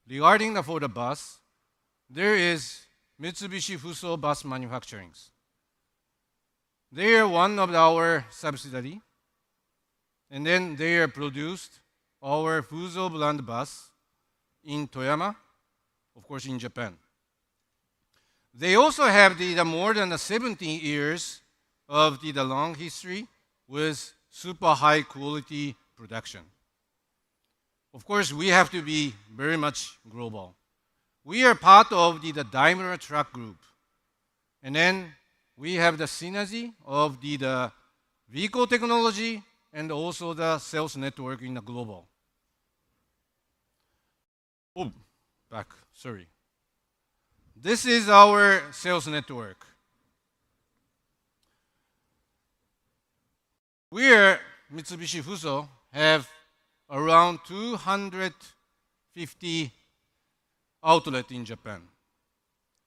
Regarding for the bus, there is Mitsubishi FUSO bus manufacturing. They are one of our subsidiary, and then they are produced our FUSO brand bus in Toyama, of course in Japan. They also have the more than 17 years of the long history with super high quality production. Of course, we have to be very much global. We are part of the Daimler Truck Group. And then we have the synergy of the vehicle technology and also the sales network in the global. Oh, back, sorry. This is our sales network. We are Mitsubishi FUSO have around 250 outlets in Japan,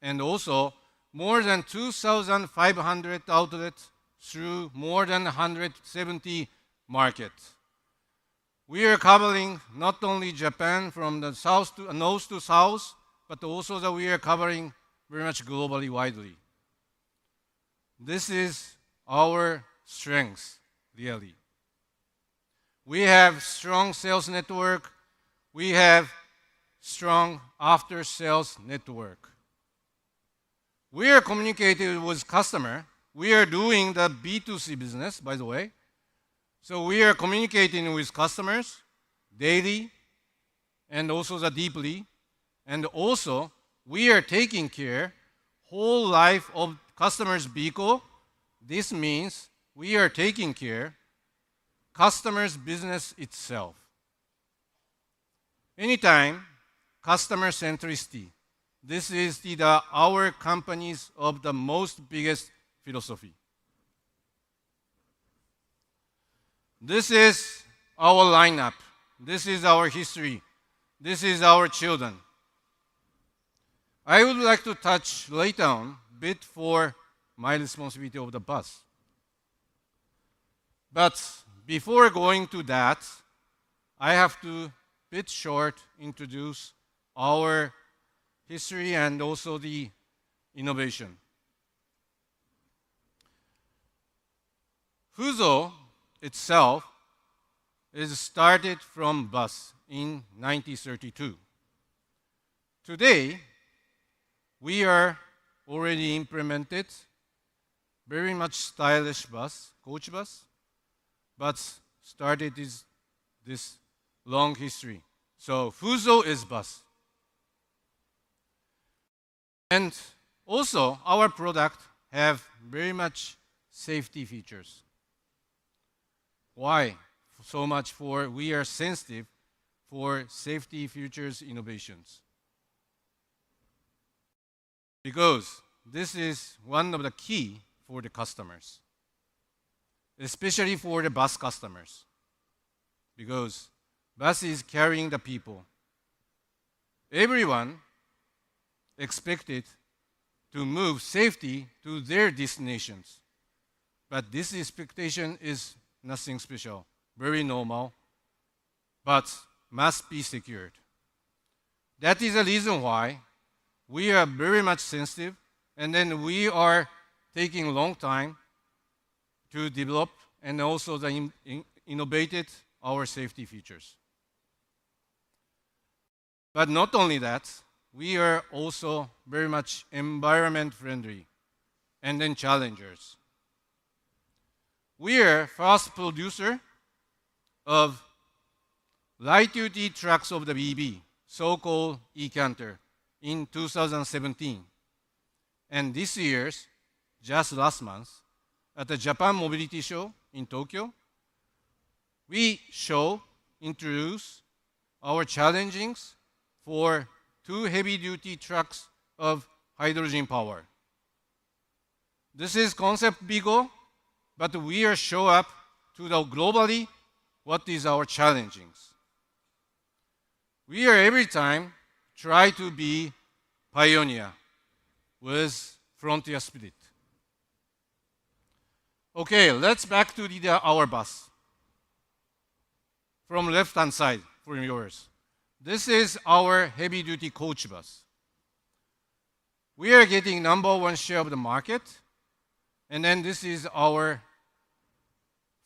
and also more than 2,500 outlets through more than 170 markets. We are covering not only Japan from the north to south, but also that we are covering very much globally widely. This is our strength, really. We have strong sales network. We have strong after-sales network. We are communicating with customer. We are doing the B2C business, by the way. So we are communicating with customers daily and also the deeply. And also, we are taking care whole life of customer's vehicle. This means we are taking care customer's business itself. Anytime, customer centricity. This is our company's of the most biggest philosophy. This is our lineup. This is our history. This is our children. I would like to touch later on a bit for my responsibility of the bus. But before going to that, I have to bit short introduce our history and also the innovation. FUSO itself is started from bus in 1932. Today, we are already implemented very much stylish bus, coach bus, but started this long history. So FUSO is bus. And also our product have very much safety features. Why? So much for we are sensitive for safety features innovations. Because this is one of the key for the customers, especially for the bus customers. Because bus is carrying the people. Everyone expected to move safely to their destinations. But this expectation is nothing special, very normal, but must be secured. That is the reason why we are very much sensitive, and then we are taking a long time to develop and also innovated our safety features. But not only that, we are also very much environment friendly and then challengers. We are first producer of light-duty trucks of the BB, so-called e-Canter, in 2017. And this year's, just last month, at the Japan Mobility Show in Tokyo, we introduce our challengings for 2 heavy-duty trucks of hydrogen power. This is concept vehicle, but we are show up to the globally what is our challengings. We are every time try to be pioneer with frontier spirit. Okay, let's back to our bus. From left-hand side, from yours. This is our heavy-duty coach bus. we are getting #1 share of the market. And then this is our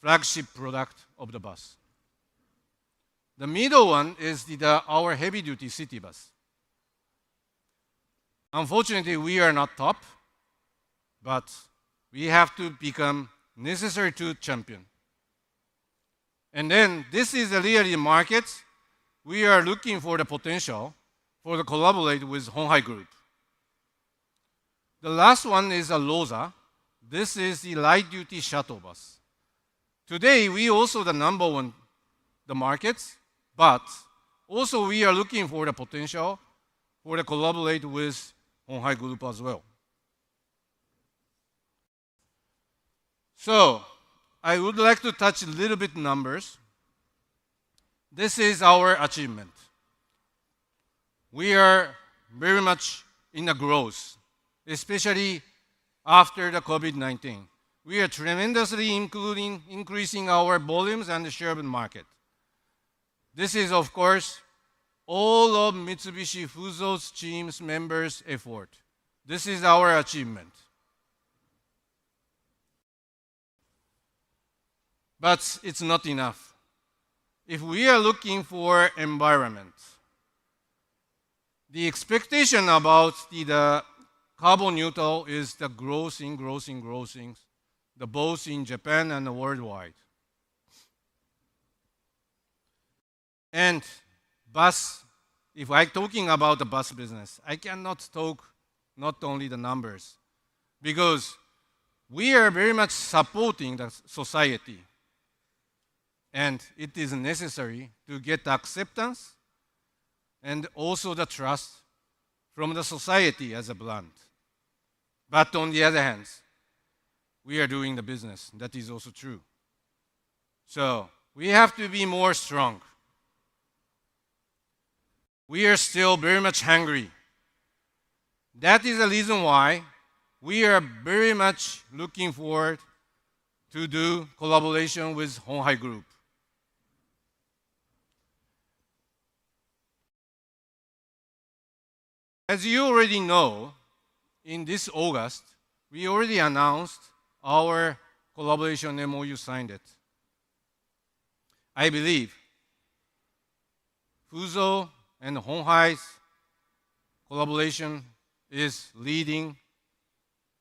flagship product of the bus. The middle one is our heavy-duty city bus. Unfortunately, we are not top, but we have to become necessary to champion. And then this is really the market. We are looking for the potential for the collaborate with Hon Hai Group. The last one is a LOSA. This is the light-duty shuttle bus. Today, we also the #1 the markets, but also we are looking for the potential for the collaborate with Hon Hai Group as well. So, I would like to touch a little bit numbers. This is our achievement. We are very much in a growth, especially after the COVID-19. We are tremendously increasing our volumes and the share of the market. This is, of course, all of Mitsubishi FUSO's team's members' effort. This is our achievement. But it's not enough. If we are looking for environment, the expectation about the carbon neutral is the growth, both in Japan and worldwide. And bus, if I'm talking about the bus business, I cannot talk not only the numbers, because we are very much supporting the society. And it is necessary to get acceptance and also the trust from the society as a brand. But on the other hand, we are doing the business. That is also true. So we have to be more strong. We are still very much hungry. That is the reason why we are very much looking forward to do collaboration with Hon Hai Group. As you already know, in this August, we already announced our collaboration MOU signed it. I believe FUSO and Hon Hai's collaboration is leading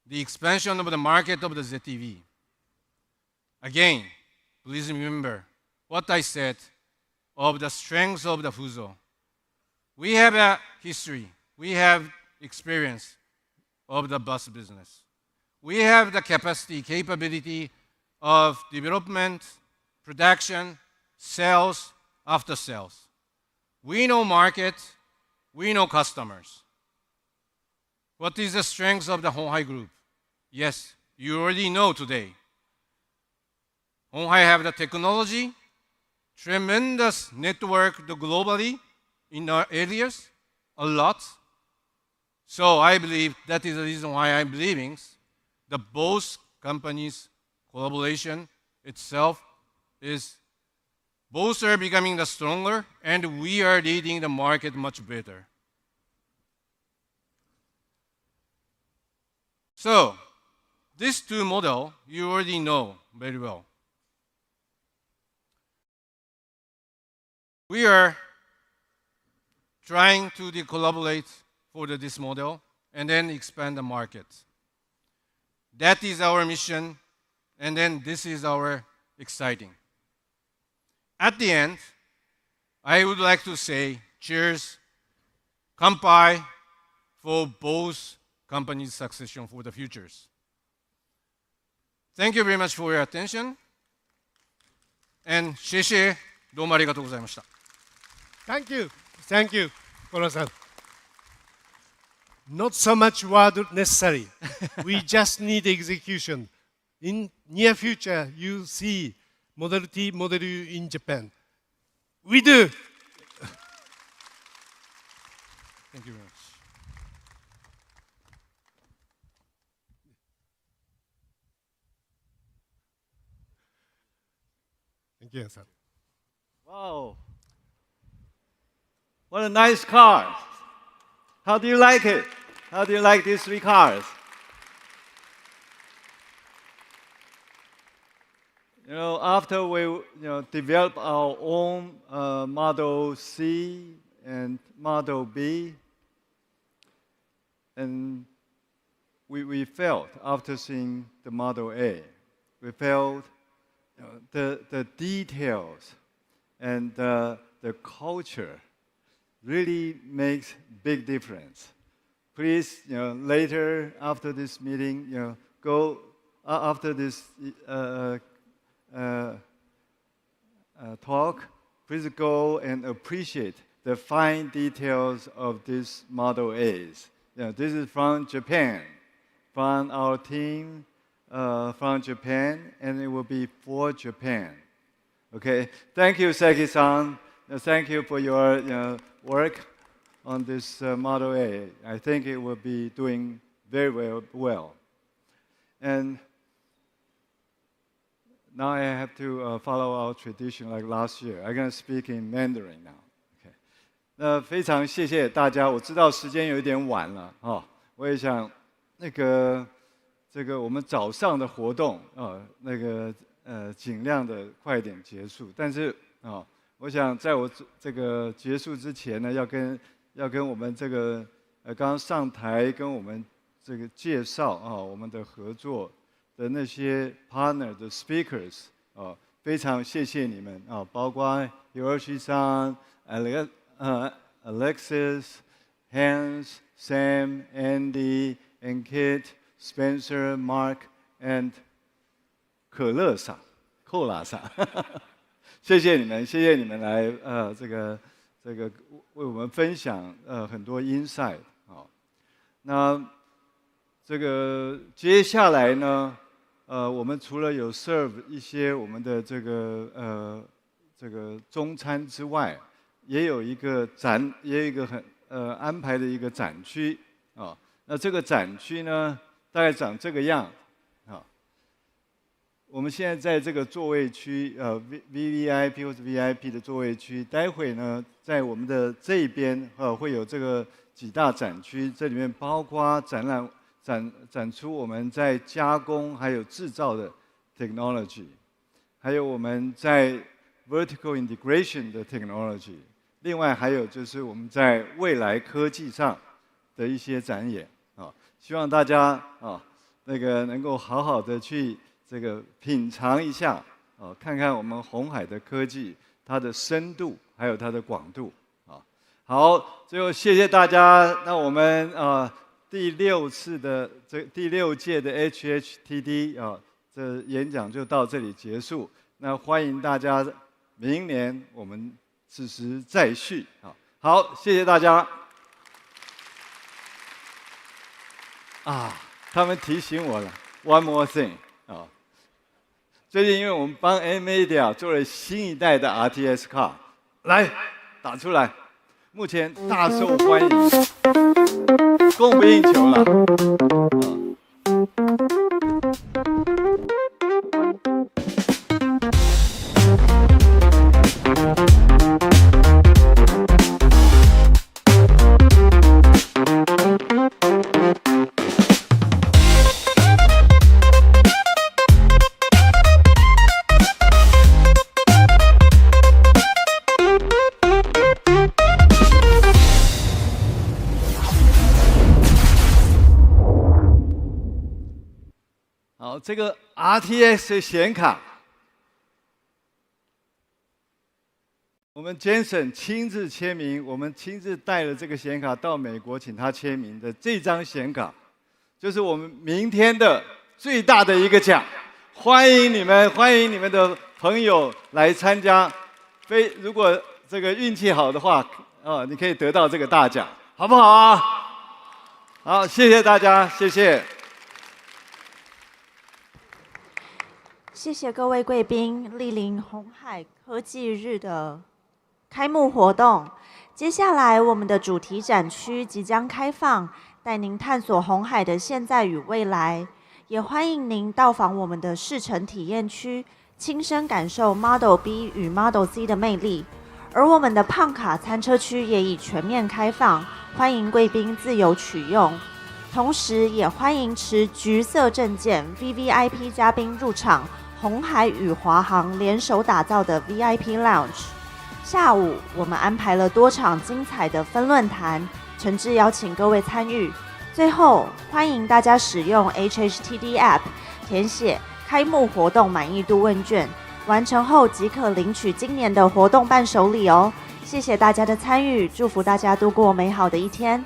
the expansion of the market of the ZEV. Again, please remember what I said of the strengths of the FUSO. We have a history. We have experience of the bus business. We have the capability of development, production, sales, after sales. We know market, we know customers. What is the strength of the Hon Hai Group? Yes, you already know today. Hon Hai have the technology, tremendous network globally in our areas, a lot. So I believe that is the reason why I'm believing the both companies' collaboration itself is both are becoming the stronger, and we are leading the market much better. So these two models you already know very well. We are trying to collaborate for this model and then expand the market. That is our mission, and then this is our exciting. At the end, I would like to say cheers, kanpai for both companies' succession for the futures. Thank you very much for your attention. And 谢谢、どうもありがとうございました。Thank you. Thank you, Koro-san. Not so much word necessary. We just need execution. In near future, you see Model T, Model U in Japan. We do. Thank you very much. Thank you, sir. Wow. What a nice car. How do you like it? How do you like these 3 cars? After we develop our own Model C and Model B, and we felt after seeing the Model A, we felt the details and the culture really makes big difference. Please, later after this meeting, go after this talk, please go and appreciate the fine details of these Model A's. This is from Japan, from our team from Japan, and it will be for Japan. Okay, thank you, Seki-san. Thank you for your work on this Model A. I think it will be doing very well. And now I have to follow our tradition like last year. I'm going to speak in Mandarin now. Okay. 那非常谢谢大家，我知道时间有一点晚了哦，我也想这个我们早上的活动尽量的快一点结束。但是我想在我这个结束之前呢，要跟我们这个刚刚上台跟我们这个介绍我们的合作的那些 partner 的 speakers 非常谢谢你们包括 Hiroshi-san, Alexis, Hans, Sam, Andy, and Kit, Spencer, Mark, and 可乐莎 Cola 莎谢谢你们来这个为我们分享很多 insight 那这个接下来呢我们除了有 serve 一些我们的这个中餐之外，也有一个很安排的一个展区那这个展区呢大概长这个样我们现在在这个座位区VVIP 或者 VIP 的座位区，待会呢在我们的这一边会有这个几大展区，这里面包括展出我们在加工还有制造的 technology， 还有我们在 vertical integration 的 technology， 另外还有就是我们在未来科技上的一些展演希望大家能够好好的去这个品尝一下看看我们鸿海的科技它的深度还有它的广度好，最后谢谢大家。那我们第6届的 HHTD 这演讲就到这里结束。那欢迎大家明年我们此时再续好，谢谢大家。他们提醒我了 ，one more thing 最近因为我们帮 NVIDIA 做了新一代的 RTS car， 来打出来。目前大受欢迎，供不应求了。这个 RTX 的显卡，我们 Jensen 亲自签名，我们亲自带了这个显卡到美国，请他签名的这张显卡，就是我们明天的最大的一个奖。欢迎你们的朋友来参加。如果这个运气好的话，你可以得到这个大奖，好不好啊？好，谢谢大家，谢谢。谢谢各位贵宾莅临鸿海科技日的开幕活动。接下来，我们的主题展区即将开放，带您探索鸿海的现在与未来。也欢迎您到访我们的试乘体验区，亲身感受 Model B 与 Model C 的魅力。而我们的胖卡餐车区也已全面开放，欢迎贵宾自由取用。同时也欢迎持橘色证件 VVIP 嘉宾入场鸿海与华航联手打造的 VIP Lounge。下午我们安排了多场精彩的分论坛，诚挚邀请各位参与。最后欢迎大家使用 HHTD App 填写开幕活动满意度问卷，完成后即可领取今年的活动伴手礼哦。谢谢大家的参与，祝福大家度过美好的一天。